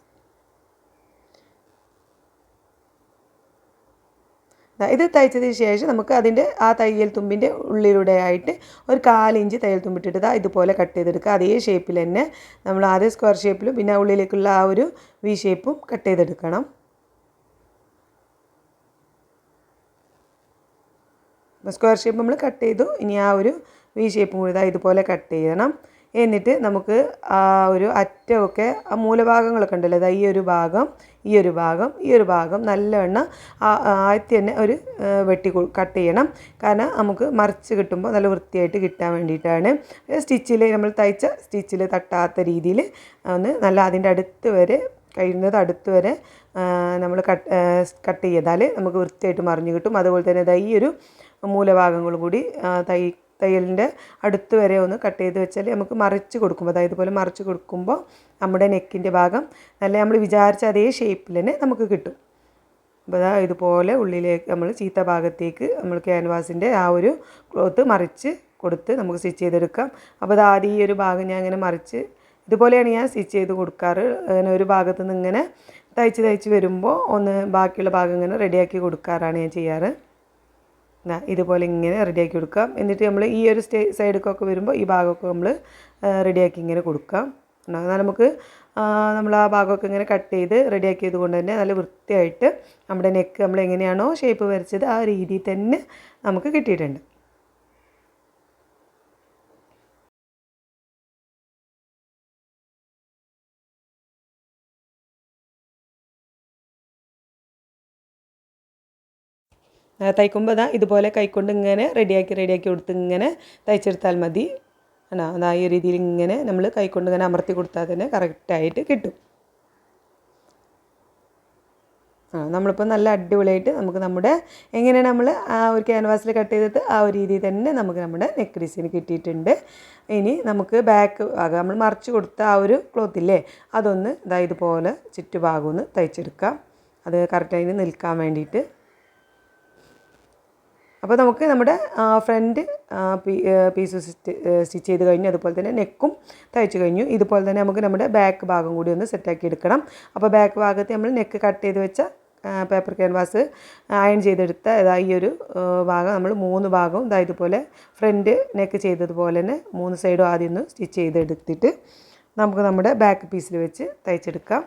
ഇത് തയ്ച്ചതിന് ശേഷം നമുക്ക് അതിൻ്റെ ആ തയ്യൽ തുമ്പിൻ്റെ ഉള്ളിലൂടെ ആയിട്ട് ഒരു 1/4 ഇഞ്ച് തയ്യൽ തുമ്പിട്ടിട്ട് ഇതുപോലെ കട്ട് ചെയ്തെടുക്കുക. അതേ ഷേപ്പിൽ തന്നെ നമ്മൾ ആദ്യം സ്ക്വയർ ഷേപ്പിലും പിന്നെ ഉള്ളിലേക്കുള്ള ആ ഒരു വി ഷേപ്പും കട്ട് ചെയ്തെടുക്കണം. സ്ക്വയർ ഷേപ്പ് നമ്മൾ കട്ട് ചെയ്തു. ഇനി ആ ഒരു വി ഷേപ്പും കൂടി ഇതുപോലെ കട്ട് ചെയ്യണം. എന്നിട്ട് നമുക്ക് ആ ഒരു അറ്റമൊക്കെ ആ മൂലഭാഗങ്ങളൊക്കെ ഉണ്ടല്ലോ, ഈ ഒരു ഭാഗം ഈ ഒരു ഭാഗം നല്ലവണ്ണം ആദ്യത്തെ തന്നെ ഒരു കട്ട് ചെയ്യണം. കാരണം നമുക്ക് മറിച്ച് കിട്ടുമ്പോൾ നല്ല വൃത്തിയായിട്ട് കിട്ടാൻ വേണ്ടിയിട്ടാണ്. സ്റ്റിച്ചിൽ നമ്മൾ തയ്ച്ച സ്റ്റിച്ചിൽ തട്ടാത്ത രീതിയിൽ ഒന്ന് നല്ല അതിൻ്റെ അടുത്ത് വരെ കഴിയുന്നത് അടുത്ത് വരെ നമ്മൾ കട്ട് ചെയ്താൽ നമുക്ക് വൃത്തിയായിട്ട് മറിഞ്ഞ് കിട്ടും. അതുപോലെ തന്നെ ഈ ഒരു മൂലഭാഗങ്ങളും കൂടി തയ്യലിൻ്റെ അടുത്ത് വരെ ഒന്ന് കട്ട് ചെയ്ത് വെച്ചാൽ നമുക്ക് മറിച്ച് കൊടുക്കുമ്പോൾ ഇതുപോലെ മറിച്ച് കൊടുക്കുമ്പോൾ നമ്മുടെ നെക്കിൻ്റെ ഭാഗം നല്ല നമ്മൾ വിചാരിച്ച അതേ ഷേപ്പിൽ തന്നെ നമുക്ക് കിട്ടും. അപ്പോൾ ഇതുപോലെ ഉള്ളിലേക്ക് നമ്മൾ ചീത്ത ഭാഗത്തേക്ക് നമ്മൾ ക്യാൻവാസിൻ്റെ ആ ഒരു ക്ലോത്ത് മറിച്ച് കൊടുത്ത് നമുക്ക് സ്റ്റിച്ച് ചെയ്തെടുക്കാം. അപ്പോൾ ആദ്യം ഈ ഒരു ഭാഗം ഞാൻ ഇങ്ങനെ മറിച്ച് ഇതുപോലെയാണ് ഞാൻ സ്റ്റിച്ച് ചെയ്ത് കൊടുക്കാറ്. അങ്ങനെ ഒരു ഭാഗത്ത് നിന്ന് ഇങ്ങനെ തയ്ച്ച് വരുമ്പോൾ ഒന്ന് ബാക്കിയുള്ള ഭാഗം ഇങ്ങനെ റെഡിയാക്കി കൊടുക്കാറാണ് ഞാൻ ചെയ്യാറ്. ഇതുപോലെ ഇങ്ങനെ റെഡിയാക്കി കൊടുക്കാം. എന്നിട്ട് നമ്മൾ ഈ ഒരു സൈഡിലേക്കൊക്കെ വരുമ്പോൾ ഈ ഭാഗമൊക്കെ നമ്മൾ റെഡിയാക്കി ഇങ്ങനെ കൊടുക്കാം. എന്നാൽ നമുക്ക് നമ്മൾ ആ ഭാഗമൊക്കെ ഇങ്ങനെ കട്ട് ചെയ്ത് റെഡിയാക്കിയത് കൊണ്ട് തന്നെ നല്ല വൃത്തിയായിട്ട് നമ്മുടെ നെക്ക് നമ്മൾ എങ്ങനെയാണോ ഷേപ്പ് വരച്ചത് ആ രീതിയിൽ തന്നെ നമുക്ക് കിട്ടിയിട്ടുണ്ട്. തയ്ക്കുമ്പോൾ ഇതുപോലെ കൈക്കൊണ്ട് ഇങ്ങനെ റെഡിയാക്കി കൊടുത്ത് ഇങ്ങനെ തയ്ച്ചെടുത്താൽ മതി. ആ ഈ രീതിയിൽ ഇങ്ങനെ നമ്മൾ കൈക്കൊണ്ട് ഇങ്ങനെ അമർത്തി കൊടുത്താൽ തന്നെ കറക്റ്റായിട്ട് കിട്ടും. നമ്മളിപ്പോൾ നല്ല അടിപൊളിയായിട്ട് നമുക്ക് നമ്മുടെ എങ്ങനെയാണ് നമ്മൾ ആ ഒരു ക്യാൻവാസിൽ കട്ട് ചെയ്തിട്ട് ആ ഒരു രീതിയിൽ തന്നെ നമുക്ക് നമ്മുടെ നെക്ക് ഡിസൈൻ കിട്ടിയിട്ടുണ്ട്. ഇനി നമുക്ക് ബാക്ക് ഭാഗം നമ്മൾ മറിച്ച് കൊടുത്ത ആ ഒരു ക്ലോത്തില്ലേ അതൊന്ന് ഇതുപോലെ ചുറ്റുഭാഗം ഒന്ന് തയ്ച്ചെടുക്കാം. അത് കറക്റ്റായിട്ട് നിൽക്കാൻ വേണ്ടിയിട്ട്. അപ്പോൾ നമുക്ക് നമ്മുടെ ഫ്രണ്ട് പീസ് സ്റ്റിച്ച് ചെയ്ത് കഴിഞ്ഞു. അതുപോലെ തന്നെ നെക്കും തയ്ച്ച് കഴിഞ്ഞു. ഇതുപോലെ തന്നെ നമുക്ക് നമ്മുടെ ബാക്ക് ഭാഗം കൂടി ഒന്ന് സെറ്റാക്കി എടുക്കണം. അപ്പോൾ ബാക്ക് ഭാഗത്ത് നമ്മൾ നെക്ക് കട്ട് ചെയ്ത് വെച്ച പേപ്പർ ക്യാൻവാസ് അയൺ ചെയ്തെടുത്ത ഈ ഒരു ഭാഗം നമ്മൾ 3 ഭാഗവും ഇതുപോലെ ഫ്രണ്ട് നെക്ക് ചെയ്തതുപോലെ തന്നെ 3 സൈഡും ആദ്യം ഒന്ന് സ്റ്റിച്ച് ചെയ്തെടുത്തിട്ട് നമുക്ക് നമ്മുടെ ബാക്ക് പീസിൽ വെച്ച് തയ്ച്ചെടുക്കാം.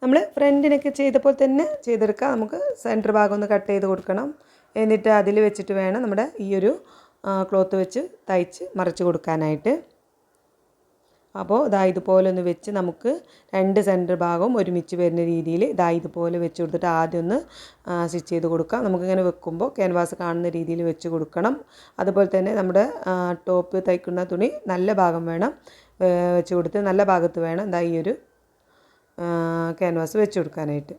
നമ്മൾ ഫ്രണ്ടിനൊക്കെ ചെയ്തപ്പോൾ തന്നെ ചെയ്തെടുക്കാം. നമുക്ക് സെൻറ്റർ ഭാഗം ഒന്ന് കട്ട് ചെയ്ത് കൊടുക്കണം. എന്നിട്ട് അതിൽ വെച്ചിട്ട് വേണം നമ്മുടെ ഈ ഒരു ക്ലോത്ത് വെച്ച് തയ്ച്ച് മറിച്ച് കൊടുക്കാനായിട്ട്. അപ്പോൾ ഇതുപോലെ ഒന്ന് വെച്ച് നമുക്ക് 2 സെൻറ്റർ ഭാഗവും ഒരുമിച്ച് വരുന്ന രീതിയിൽ ഇതുപോലെ വെച്ച് കൊടുത്തിട്ട് ആദ്യം ഒന്ന് സ്റ്റിച്ച് ചെയ്ത് കൊടുക്കാം. നമുക്കിങ്ങനെ വെക്കുമ്പോൾ ക്യാൻവാസ് കാണുന്ന രീതിയിൽ വെച്ച് കൊടുക്കണം. അതുപോലെ തന്നെ നമ്മുടെ ടോപ്പ് തയ്ക്കുന്ന തുണി നല്ല ഭാഗം വേണം വെച്ച് കൊടുത്ത് നല്ല ഭാഗത്ത് വേണം ഈ ഒരു ക്യാൻവാസ് വെച്ച് കൊടുക്കാനായിട്ട്.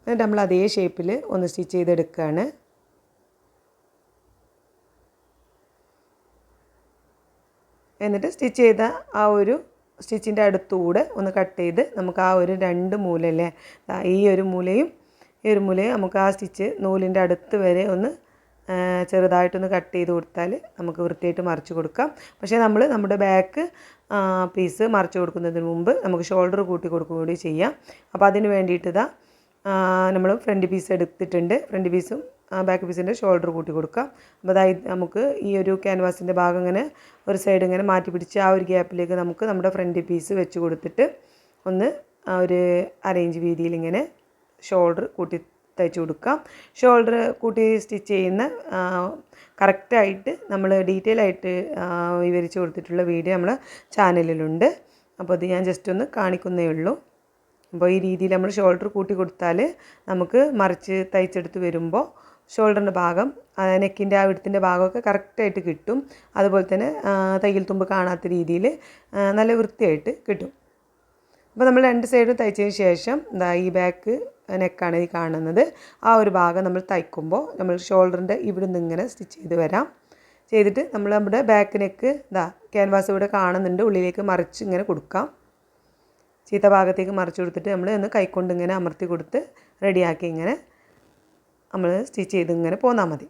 എന്നിട്ട് നമ്മൾ അതേ ഷേപ്പിൽ ഒന്ന് സ്റ്റിച്ച് ചെയ്തെടുക്കുകയാണ്. എന്നിട്ട് സ്റ്റിച്ച് ചെയ്ത ആ ഒരു സ്റ്റിച്ചിൻ്റെ അടുത്തൂടെ ഒന്ന് കട്ട് ചെയ്ത് നമുക്ക് ആ ഒരു 2 മൂലല്ലേ ഈ ഒരു മൂലയും നമുക്ക് ആ സ്റ്റിച്ച് നൂലിൻ്റെ അടുത്ത് വരെ ഒന്ന് ചെറുതായിട്ടൊന്ന് കട്ട് ചെയ്ത് കൊടുത്താൽ നമുക്ക് വൃത്തിയായിട്ട് മറിച്ച് കൊടുക്കാം. പക്ഷേ നമ്മുടെ ബാക്ക് പീസ് മറിച്ച് കൊടുക്കുന്നതിന് മുമ്പ് നമുക്ക് ഷോൾഡർ കൂട്ടി കൊടുക്കുക കൂടി ചെയ്യാം. അപ്പോൾ അതിന് വേണ്ടിയിട്ട് നമ്മൾ ഫ്രണ്ട് പീസ് എടുത്തിട്ടുണ്ട്. ഫ്രണ്ട് പീസും ബാക്ക് പീസിൻ്റെ ഷോൾഡർ കൂട്ടി കൊടുക്കാം. അപ്പോൾ നമുക്ക് ഈ ഒരു ക്യാൻവാസിൻ്റെ ഭാഗം ഇങ്ങനെ ഒരു സൈഡ് ഇങ്ങനെ മാറ്റി പിടിച്ച് ആ ഒരു ഗ്യാപ്പിലേക്ക് നമുക്ക് നമ്മുടെ ഫ്രണ്ട് പീസ് വെച്ച് കൊടുത്തിട്ട് ഒന്ന് ഒരു അരയിഞ്ച് വീതിയിൽ ഇങ്ങനെ ഷോൾഡർ കൂട്ടി തയ്ച്ച് കൊടുക്കാം. ഷോൾഡർ കൂട്ടി സ്റ്റിച്ച് ചെയ്യുന്ന കറക്റ്റായിട്ട് നമ്മൾ ഡീറ്റെയിൽ ആയിട്ട് വിവരിച്ച് കൊടുത്തിട്ടുള്ള വീഡിയോ നമ്മളെ ചാനലിലുണ്ട്. അപ്പോൾ അത് ഞാൻ ജസ്റ്റ് ഒന്ന് കാണിക്കുന്നേ ഉള്ളൂ. അപ്പോൾ ഈ രീതിയിൽ നമ്മൾ ഷോൾഡർ കൂട്ടി കൊടുത്താൽ നമുക്ക് മറിച്ച് തയ്ച്ചെടുത്ത് വരുമ്പോൾ ഷോൾഡറിൻ്റെ ഭാഗം നെക്കിൻ്റെ ആ വിടത്തിൻ്റെ ഭാഗമൊക്കെ കറക്റ്റായിട്ട് കിട്ടും. അതുപോലെ തന്നെ തയ്യൽ തുമ്പ് കാണാത്ത രീതിയിൽ നല്ല വൃത്തിയായിട്ട് കിട്ടും. അപ്പോൾ നമ്മൾ 2 സൈഡും തയ്ച്ചതിന് ശേഷം ഈ ബാക്ക് നെക്കാണ് ഈ കാണുന്നത്. ആ ഒരു ഭാഗം നമ്മൾ തയ്ക്കുമ്പോൾ നമ്മൾ ഷോൾഡറിൻ്റെ ഇവിടെ നിന്ന് ഇങ്ങനെ സ്റ്റിച്ച് ചെയ്ത് വരാം. ചെയ്തിട്ട് നമ്മുടെ ബാക്ക് നെക്ക് ക്യാൻവാസ് ഇവിടെ കാണുന്നുണ്ട്, ഉള്ളിലേക്ക് മറിച്ച് ഇങ്ങനെ കൊടുക്കാം. ചീത്ത ഭാഗത്തേക്ക് മറിച്ച് കൊടുത്തിട്ട് നമ്മൾ ഒന്ന് കൈക്കൊണ്ട് ഇങ്ങനെ അമർത്തി കൊടുത്ത് റെഡിയാക്കി ഇങ്ങനെ നമ്മൾ സ്റ്റിച്ച് ചെയ്ത് ഇങ്ങനെ പോന്നാൽ മതി.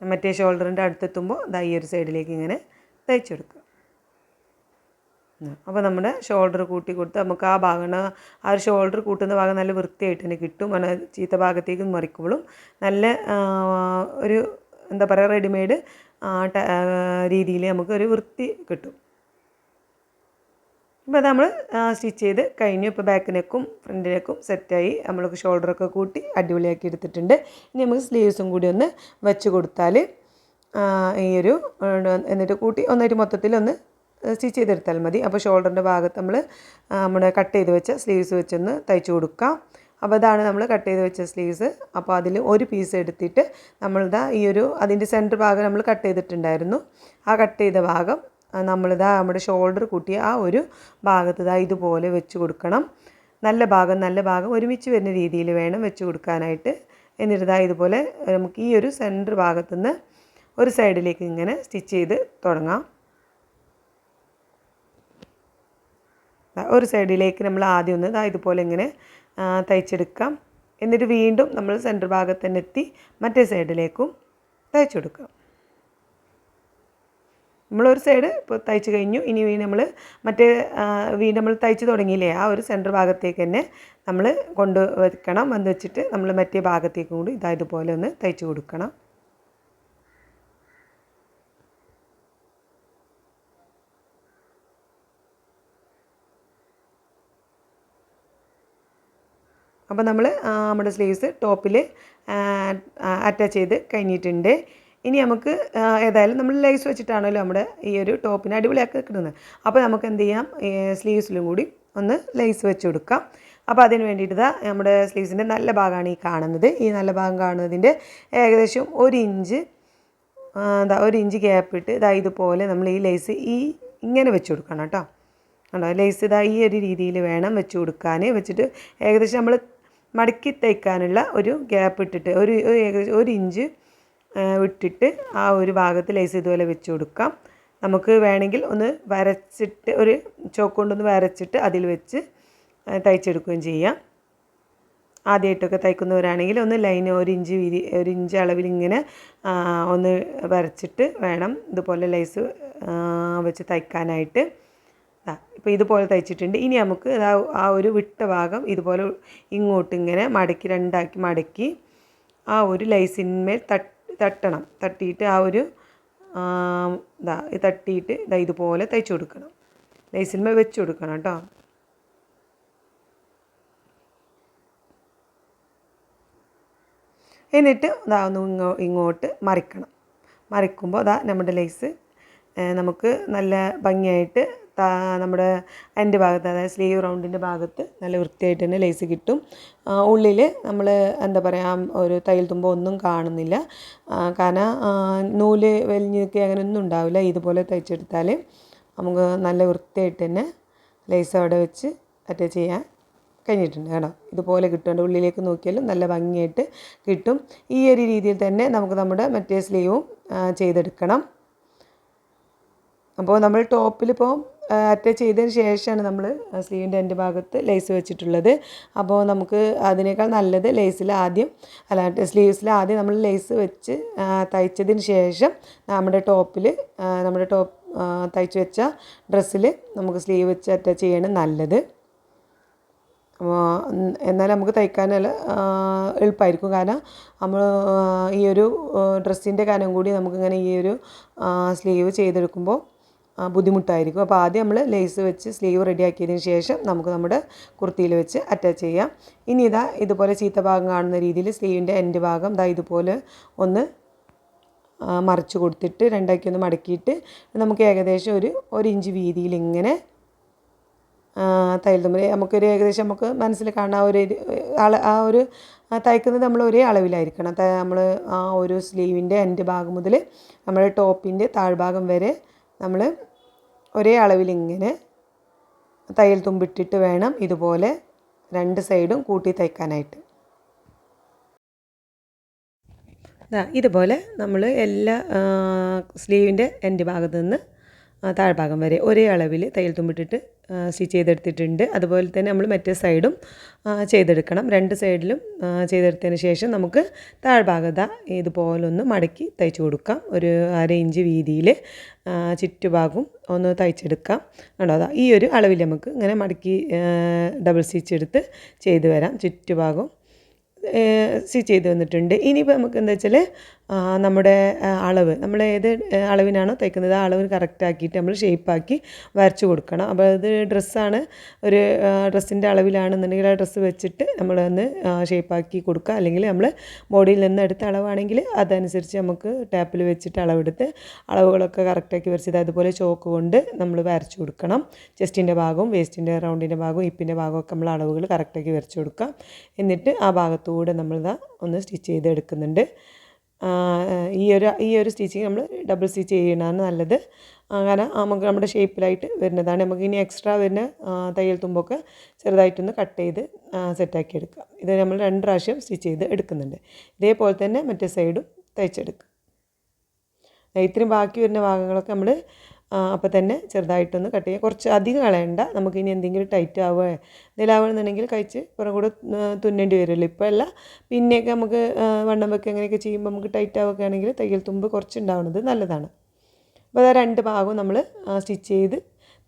മറ്റേ ഷോൾഡറിൻ്റെ അടുത്തെത്തുമ്പോൾ ദാ ഈ ഒരു സൈഡിലേക്ക് ഇങ്ങനെ തയ്ച്ചെടുക്കുക. അപ്പോൾ നമ്മുടെ ഷോൾഡർ കൂട്ടി കൊടുത്ത് നമുക്ക് ആ ഭാഗം ആ ഒരു ഷോൾഡർ കൂട്ടുന്ന ഭാഗം നല്ല വൃത്തിയായിട്ട് തന്നെ കിട്ടും. ചീത്ത ഭാഗത്തേക്ക് മറിക്കുമ്പോഴും നല്ല ഒരു എന്താ പറയുക റെഡിമെയ്ഡ് രീതിയിൽ നമുക്ക് ഒരു വൃത്തി കിട്ടും. ഇപ്പോൾ അത് നമ്മൾ സ്റ്റിച്ച് ചെയ്ത് കഴിഞ്ഞു. ഇപ്പോൾ ബാക്ക് നെക്കും ഫ്രണ്ട് നെക്കും സെറ്റായി. നമ്മൾക്ക് ഷോൾഡറൊക്കെ കൂട്ടി അടിപൊളിയാക്കി എടുത്തിട്ടുണ്ട്. ഇനി നമുക്ക് സ്ലീവ്സും കൂടി ഒന്ന് വെച്ച് കൊടുത്താൽ ഈ ഒരു എന്നിട്ട് കൂട്ടി ഒന്നായിട്ട് മൊത്തത്തിൽ ഒന്ന് സ്റ്റിച്ച് ചെയ്തെടുത്താൽ മതി. അപ്പോൾ ഷോൾഡറിൻ്റെ ഭാഗത്ത് നമ്മൾ നമ്മുടെ കട്ട് ചെയ്ത് വെച്ച സ്ലീവ്സ് വെച്ചൊന്ന് തയ്ച്ച് കൊടുക്കാം. അപ്പോൾ അതാണ് നമ്മൾ കട്ട് ചെയ്ത് വെച്ച സ്ലീവ്സ്. അപ്പോൾ അതിൽ ഒരു പീസ് എടുത്തിട്ട് നമ്മളിതാ ഈ ഒരു അതിൻ്റെ സെൻറ്റർ ഭാഗം നമ്മൾ കട്ട് ചെയ്തിട്ടുണ്ടായിരുന്നു. ആ കട്ട് ചെയ്ത ഭാഗം നമ്മളിതാ നമ്മുടെ ഷോൾഡർ കൂട്ടിയ ആ ഒരു ഭാഗത്ത് ഇതാ ഇതുപോലെ വെച്ച് കൊടുക്കണം. നല്ല ഭാഗം ഒരുമിച്ച് വരുന്ന രീതിയിൽ വേണം വെച്ച് കൊടുക്കാനായിട്ട്. എന്നിട്ട് ഇതുപോലെ നമുക്ക് ഈ ഒരു സെൻറ്റർ ഭാഗത്തുനിന്ന് ഒരു സൈഡിലേക്ക് ഇങ്ങനെ സ്റ്റിച്ച് ചെയ്ത് തുടങ്ങാം. ഒരു സൈഡിലേക്ക് നമ്മൾ ആദ്യം ഒന്ന് ഇതുപോലെ ഇങ്ങനെ തയ്ച്ചെടുക്കാം. എന്നിട്ട് വീണ്ടും നമ്മൾ സെൻറ്റർ ഭാഗത്ത് തന്നെ എത്തി മറ്റേ സൈഡിലേക്കും തയ്ച്ചെടുക്കാം. നമ്മളൊരു സൈഡ് ഇപ്പോൾ തയ്ച്ച് കഴിഞ്ഞു. ഇനി നമ്മൾ മറ്റേ നമ്മൾ തയ്ച്ച് തുടങ്ങിയില്ലേ ആ ഒരു സെൻറ്റർ ഭാഗത്തേക്ക് തന്നെ നമ്മൾ കൊണ്ട് വെക്കണം. വന്ന് വെച്ചിട്ട് നമ്മൾ മറ്റേ ഭാഗത്തേക്കും കൂടി ഇതുപോലെ ഒന്ന് തയ്ച്ച് കൊടുക്കണം. അപ്പോൾ നമ്മൾ നമ്മുടെ സ്ലീവ്സ് ടോപ്പിൽ അറ്റാച്ച് ചെയ്ത് കഴിഞ്ഞിട്ടുണ്ട്. ഇനി നമുക്ക് ഏതായാലും നമ്മൾ ലേസ് വെച്ചിട്ടാണല്ലോ നമ്മുടെ ഈ ഒരു ടോപ്പിന് അടിപൊളിയാക്കി കിട്ടുന്നത്. അപ്പോൾ നമുക്ക് എന്ത് ചെയ്യാം, സ്ലീവ്സിലും കൂടി ഒന്ന് ലേസ് വെച്ച് കൊടുക്കാം. അപ്പോൾ അതിന് വേണ്ടിയിട്ട് നമ്മുടെ സ്ലീവ്സിൻ്റെ നല്ല ഭാഗമാണ് ഈ കാണുന്നത്. ഈ നല്ല ഭാഗം കാണുന്നതിൻ്റെ ഏകദേശം 1 ഇഞ്ച് ഗ്യാപ്പ് ഇട്ട് ഇതുപോലെ നമ്മൾ ഈ ലേസ് ഇങ്ങനെ വെച്ച് കൊടുക്കണം കേട്ടോ. കണ്ടോ, ലേസ് ഈ ഒരു രീതിയിൽ വേണം വെച്ച് കൊടുക്കാൻ. വെച്ചിട്ട് ഏകദേശം നമ്മൾ മടക്കി തയ്ക്കാനുള്ള ഒരു ഗ്യാപ്പ് ഇട്ടിട്ട് ഏകദേശം 1 ഇഞ്ച് വിട്ടിട്ട് ആ ഒരു ഭാഗത്ത് ലേസ് ഇതുപോലെ വെച്ച് കൊടുക്കാം. നമുക്ക് വേണമെങ്കിൽ ഒന്ന് വരച്ചിട്ട് ഒരു ചോക്ക് കൊണ്ടൊന്ന് വരച്ചിട്ട് അതിൽ വെച്ച് തയ്ച്ചെടുക്കുകയും ചെയ്യാം. ആദ്യമായിട്ടൊക്കെ തയ്ക്കുന്നവരാണെങ്കിൽ ഒന്ന് ലൈൻ 1 ഇഞ്ച് അളവിൽ ഇങ്ങനെ ഒന്ന് വരച്ചിട്ട് വേണം ഇതുപോലെ ലേസ് വെച്ച് തയ്ക്കാനായിട്ട്. ഇപ്പോൾ ഇതുപോലെ തയ്ച്ചിട്ടുണ്ട്. ഇനി നമുക്ക് ആ ഒരു വിട്ട ഭാഗം ഇതുപോലെ ഇങ്ങോട്ട് ഇങ്ങനെ മടക്കി രണ്ടാക്കി മടക്കി ആ ഒരു ലേസിന്മേൽ തട്ടണം. തട്ടിയിട്ട് ആ ഒരു തട്ടിയിട്ട് ഇതുപോലെ തയ്ച്ചു കൊടുക്കണം. ലേസിന്മേൽ വെച്ച് കൊടുക്കണം കേട്ടോ. എന്നിട്ട് ഒന്ന് ഇങ്ങോട്ട് മറിക്കണം. മറിക്കുമ്പോൾ നമ്മുടെ ലേസ് നമുക്ക് നല്ല ഭംഗിയായിട്ട് നമ്മുടെ എൻ്റെ ഭാഗത്ത്, അതായത് സ്ലീവ് റൗണ്ടിൻ്റെ ഭാഗത്ത് നല്ല വൃത്തിയായിട്ട് തന്നെ ലേസ് കിട്ടും. ഉള്ളിൽ നമ്മൾ എന്താ പറയുക ഒരു തയ്യൽ തുമ്പോ ഒന്നും കാണുന്നില്ല. കാരണം നൂല് വലിഞ്ഞ് നിൽക്കുക അങ്ങനെയൊന്നും ഉണ്ടാവില്ല. ഇതുപോലെ തയ്ച്ചെടുത്താൽ നമുക്ക് നല്ല വൃത്തിയായിട്ട് തന്നെ ലേസ് അവിടെ വെച്ച് അറ്റാച്ച് ചെയ്യാൻ കഴിഞ്ഞിട്ടുണ്ട് കേട്ടോ. ഇതുപോലെ കിട്ടും. ഉള്ളിലേക്ക് നോക്കിയാലും നല്ല ഭംഗിയായിട്ട് കിട്ടും. ഈ ഒരു രീതിയിൽ തന്നെ നമുക്ക് നമ്മുടെ മറ്റേ സ്ലീവും ചെയ്തെടുക്കണം. അപ്പോൾ നമ്മൾ ടോപ്പിലിപ്പോൾ അറ്റാച്ച് ചെയ്തതിന് ശേഷമാണ് നമ്മൾ സ്ലീവിൻ്റെ എൻ്റെ ഭാഗത്ത് ലേസ് വെച്ചിട്ടുള്ളത്. അപ്പോൾ നമുക്ക് അതിനേക്കാൾ നല്ലത് സ്ലീവ്സിൽ ആദ്യം നമ്മൾ ലേസ് വെച്ച് തയ്ച്ചതിന് ശേഷം നമ്മുടെ ടോപ്പ് തയ്ച്ച് വെച്ച ഡ്രസ്സിൽ നമുക്ക് സ്ലീവ് വെച്ച് അറ്റാച്ച് ചെയ്യണം നല്ലത്. എന്നാൽ നമുക്ക് തയ്ക്കാൻ എളുപ്പമായിരിക്കും. കാരണം നമ്മൾ ഈ ഒരു ഡ്രസ്സിൻ്റെ കനം കൂടി നമുക്കിങ്ങനെ ഈ ഒരു സ്ലീവ് ചെയ്തെടുക്കുമ്പോൾ ബുദ്ധിമുട്ടായിരിക്കും. അപ്പോൾ ആദ്യം നമ്മൾ ലേസ് വെച്ച് സ്ലീവ് റെഡിയാക്കിയതിന് ശേഷം നമുക്ക് നമ്മുടെ കുർത്തിയിൽ വെച്ച് അറ്റാച്ച് ചെയ്യാം. ഇനി ഇതുപോലെ ചീത്ത ഭാഗം കാണുന്ന രീതിയിൽ സ്ലീവിൻ്റെ എൻഡ് ഭാഗം ഇതുപോലെ ഒന്ന് മറിച്ച് കൊടുത്തിട്ട് രണ്ടാക്കി ഒന്ന് മടക്കിയിട്ട് നമുക്ക് ഏകദേശം ഒരു ഇഞ്ച് വീതിയിൽ ഇങ്ങനെ തയ്യൽ തുമ്പൽ ഏകദേശം നമുക്ക് മനസ്സിൽ കാണാൻ ആ ഒരു തയ്ക്കുന്നത് നമ്മൾ ഒരേ അളവിലായിരിക്കണം. നമ്മൾ ആ ഒരു സ്ലീവിൻ്റെ എൻഡ് ഭാഗം മുതൽ നമ്മുടെ ടോപ്പിൻ്റെ താഴ്ഭാഗം വരെ നമ്മൾ ഒരേ അളവിലിങ്ങനെ തയ്യൽ തുമ്പിട്ടിട്ട് വേണം ഇതുപോലെ രണ്ട് സൈഡും കൂട്ടി തയ്ക്കാനായിട്ട്. ഇതുപോലെ നമ്മൾ എല്ലാ സ്ലീവിൻ്റെ എൻഡ് ഭാഗത്തു നിന്ന് താഴ്ഭാഗം വരെ ഒരേ അളവിൽ തയ്യൽ തുമ്പിട്ടിട്ട് സ്റ്റിച്ച് ചെയ്തെടുത്തിട്ടുണ്ട്. അതുപോലെ തന്നെ നമ്മൾ മറ്റേ സൈഡും ചെയ്തെടുക്കണം. രണ്ട് സൈഡിലും ചെയ്തെടുത്തതിന് ശേഷം നമുക്ക് താഴ്ഭാഗത ഇതുപോലൊന്ന് മടക്കി തയ്ച്ചു കൊടുക്കാം. ഒരു 1/2 ഇഞ്ച് വീതിയിൽ ചുറ്റുഭാഗവും ഒന്ന് തയ്ച്ചെടുക്കാം. കണ്ടോ, അതാ ഈ ഒരു അളവിൽ നമുക്ക് ഇങ്ങനെ മടക്കി ഡബിൾ സ്റ്റിച്ച് എടുത്ത് ചെയ്ത് വരാം. ചുറ്റുഭാഗവും സ്റ്റിച്ച് ചെയ്ത് വന്നിട്ടുണ്ട്. ഇനിയിപ്പോൾ നമുക്ക് എന്താ വെച്ചാൽ നമ്മുടെ അളവ് നമ്മൾ ഏത് അളവിനാണോ തയ്ക്കുന്നത് ആ അളവ് കറക്റ്റാക്കിയിട്ട് നമ്മൾ ഷേപ്പാക്കി വരച്ച് കൊടുക്കണം. അപ്പോൾ അത് ഡ്രസ്സാണ്, ഒരു ഡ്രസ്സിൻ്റെ അളവിലാണെന്നുണ്ടെങ്കിൽ ആ ഡ്രസ്സ് വെച്ചിട്ട് നമ്മളൊന്ന് ഷേപ്പാക്കി കൊടുക്കുക. അല്ലെങ്കിൽ നമ്മൾ ബോഡിയിൽ നിന്ന് എടുത്ത അളവാണെങ്കിൽ അതനുസരിച്ച് നമുക്ക് ടാപ്പിൽ വെച്ചിട്ട് അളവെടുത്ത് അളവുകളൊക്കെ കറക്റ്റാക്കി വരച്ചത് അതുപോലെ ചോക്ക് കൊണ്ട് നമ്മൾ വരച്ച് കൊടുക്കണം. ചെസ്റ്റിൻ്റെ ഭാഗവും വേസ്റ്റിൻ്റെ റൗണ്ടിൻ്റെ ഭാഗവും ഹിപ്പിൻ്റെ ഭാഗമൊക്കെ നമ്മൾ അളവുകൾ കറക്റ്റാക്കി വരച്ച് കൊടുക്കാം. എന്നിട്ട് ആ ഭാഗത്തൂടെ നമ്മളിതാ ഒന്ന് സ്റ്റിച്ച് ചെയ്തെടുക്കുന്നുണ്ട്. ഈ ഒരു സ്റ്റിച്ചിങ് നമ്മൾ ഡബിൾ സ്റ്റിച്ച് ചെയ്യണതാണ് നല്ലത്. കാരണം നമുക്ക് നമ്മുടെ ഷേപ്പിലായിട്ട് വരുന്നതാണ്. നമുക്ക് ഇനി എക്സ്ട്രാ വരുന്ന തയ്യൽ തുമ്പൊക്കെ ചെറുതായിട്ടൊന്ന് കട്ട് ചെയ്ത് സെറ്റാക്കി എടുക്കാം. ഇത് നമ്മൾ 2 പ്രാവശ്യം സ്റ്റിച്ച് ചെയ്ത് എടുക്കുന്നുണ്ട്. ഇതേപോലെ തന്നെ മറ്റേ സൈഡും തയ്ച്ചെടുക്കും. ഇത്രയും ബാക്കി വരുന്ന ഭാഗങ്ങളൊക്കെ നമ്മൾ അപ്പോൾ തന്നെ ചെറുതായിട്ടൊന്ന് കട്ട് ചെയ്യുക. കുറച്ച് അധികം കളയണ്ട. നമുക്കിനി എന്തെങ്കിലും ടൈറ്റ് ആവുക എന്തെങ്കിലും ആവുകയാണെന്നുണ്ടെങ്കിൽ കഴിച്ച് പുറം കൂടെ തുന്നേണ്ടി വരുമല്ലോ. ഇപ്പോൾ അല്ല, പിന്നെയൊക്കെ നമുക്ക് വണ്ണം വെക്കുക അങ്ങനെയൊക്കെ ചെയ്യുമ്പോൾ നമുക്ക് ടൈറ്റ് ആവുകയൊക്കെ ആണെങ്കിൽ തയ്യൽ തുമ്പ് കുറച്ചുണ്ടാവുന്നത് നല്ലതാണ്. അപ്പോൾ അത് 2 ഭാഗവും നമ്മൾ സ്റ്റിച്ച് ചെയ്ത്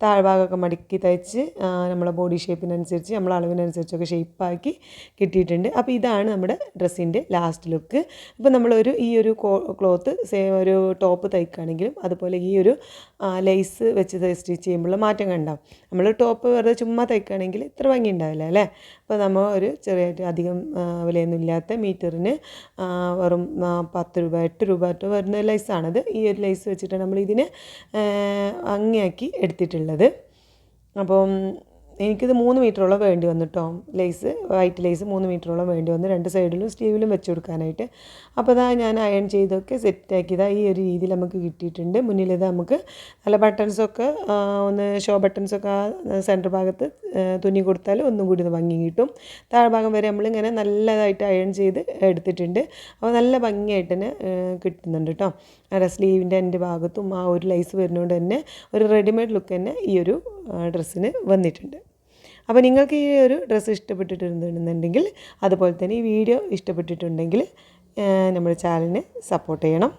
താഴ്ഭാഗമൊക്കെ മടക്കി തയ്ച്ച് നമ്മളെ ബോഡി ഷേപ്പിനനുസരിച്ച് നമ്മളെ അളവിനനുസരിച്ചൊക്കെ ഷേപ്പാക്കി കിട്ടിയിട്ടുണ്ട്. അപ്പോൾ ഇതാണ് നമ്മുടെ ഡ്രസ്സിൻ്റെ ലാസ്റ്റ് ലുക്ക്. ഇപ്പോൾ നമ്മളൊരു ഈ ഒരു ക്ലോത്ത് ഒരു ടോപ്പ് തയ്ക്കുകയാണെങ്കിലും അതുപോലെ ഈ ഒരു ലേസ് വെച്ച് സ്റ്റിച്ച് ചെയ്യുമ്പോൾ മാറ്റം കണ്ടാവും. നമ്മൾ ടോപ്പ് വെറുതെ ചുമ്മാ തയ്ക്കുകയാണെങ്കിൽ ഇത്ര ഭംഗി ഉണ്ടാവില്ല അല്ലേ. അപ്പോൾ നമ്മൾ ഒരു ചെറിയായിട്ട് അധികം വിലയൊന്നും ഇല്ലാത്ത മീറ്ററിന് വെറും 10 രൂപ 8 രൂപ വരുന്ന ലേസാണത്. ഈ ഒരു ലേസ് വെച്ചിട്ടാണ് നമ്മൾ ഇതിനെ ഭംഗിയാക്കി എടുത്തിട്ടുള്ളത്. അപ്പം എനിക്കിത് 3 മീറ്ററോളം വേണ്ടി വന്നു കേട്ടോ. ലേസ് വൈറ്റ് ലേസ് 3 മീറ്ററോളം വേണ്ടി വന്നു 2 സൈഡിലും സ്ലീവിലും വെച്ച് കൊടുക്കാനായിട്ട്. അപ്പോൾ ഇതാ ഞാൻ അയൺ ചെയ്തൊക്കെ സെറ്റാക്കിയതാ ഈ ഒരു രീതിയിൽ നമുക്ക് കിട്ടിയിട്ടുണ്ട്. മുന്നിലിത് നമുക്ക് നല്ല ബട്ടൺസൊക്കെ ഒന്ന് ഷോ ബട്ടൺസൊക്കെ സെൻറ്റർ ഭാഗത്ത് തുന്നി കൊടുത്താൽ ഒന്നും കൂടി ഒന്ന് ഭംഗി കിട്ടും. താഴ്ഭാഗം വരെ നമ്മളിങ്ങനെ നല്ലതായിട്ട് അയൺ ചെയ്ത് എടുത്തിട്ടുണ്ട്. അപ്പോൾ നല്ല ഭംഗിയായിട്ട് തന്നെ കിട്ടുന്നുണ്ട് കേട്ടോ. അവിടെ സ്ലീവിൻ്റെ എൻ്റെ ഭാഗത്തും ആ ഒരു ലൈസ് വരുന്നതുകൊണ്ട് തന്നെ ഒരു റെഡിമെയ്ഡ് ലുക്ക് തന്നെ ഈ ഒരു ഡ്രസ്സിന് വന്നിട്ടുണ്ട്. അപ്പോൾ നിങ്ങൾക്ക് ഈ ഒരു ഡ്രസ്സ് ഇഷ്ടപ്പെട്ടിട്ടുണ്ടെന്നുണ്ടെങ്കിൽ അതുപോലെ തന്നെ ഈ വീഡിയോ ഇഷ്ടപ്പെട്ടിട്ടുണ്ടെങ്കിൽ നമ്മുടെ ചാനലിനെ സപ്പോർട്ട് ചെയ്യണം.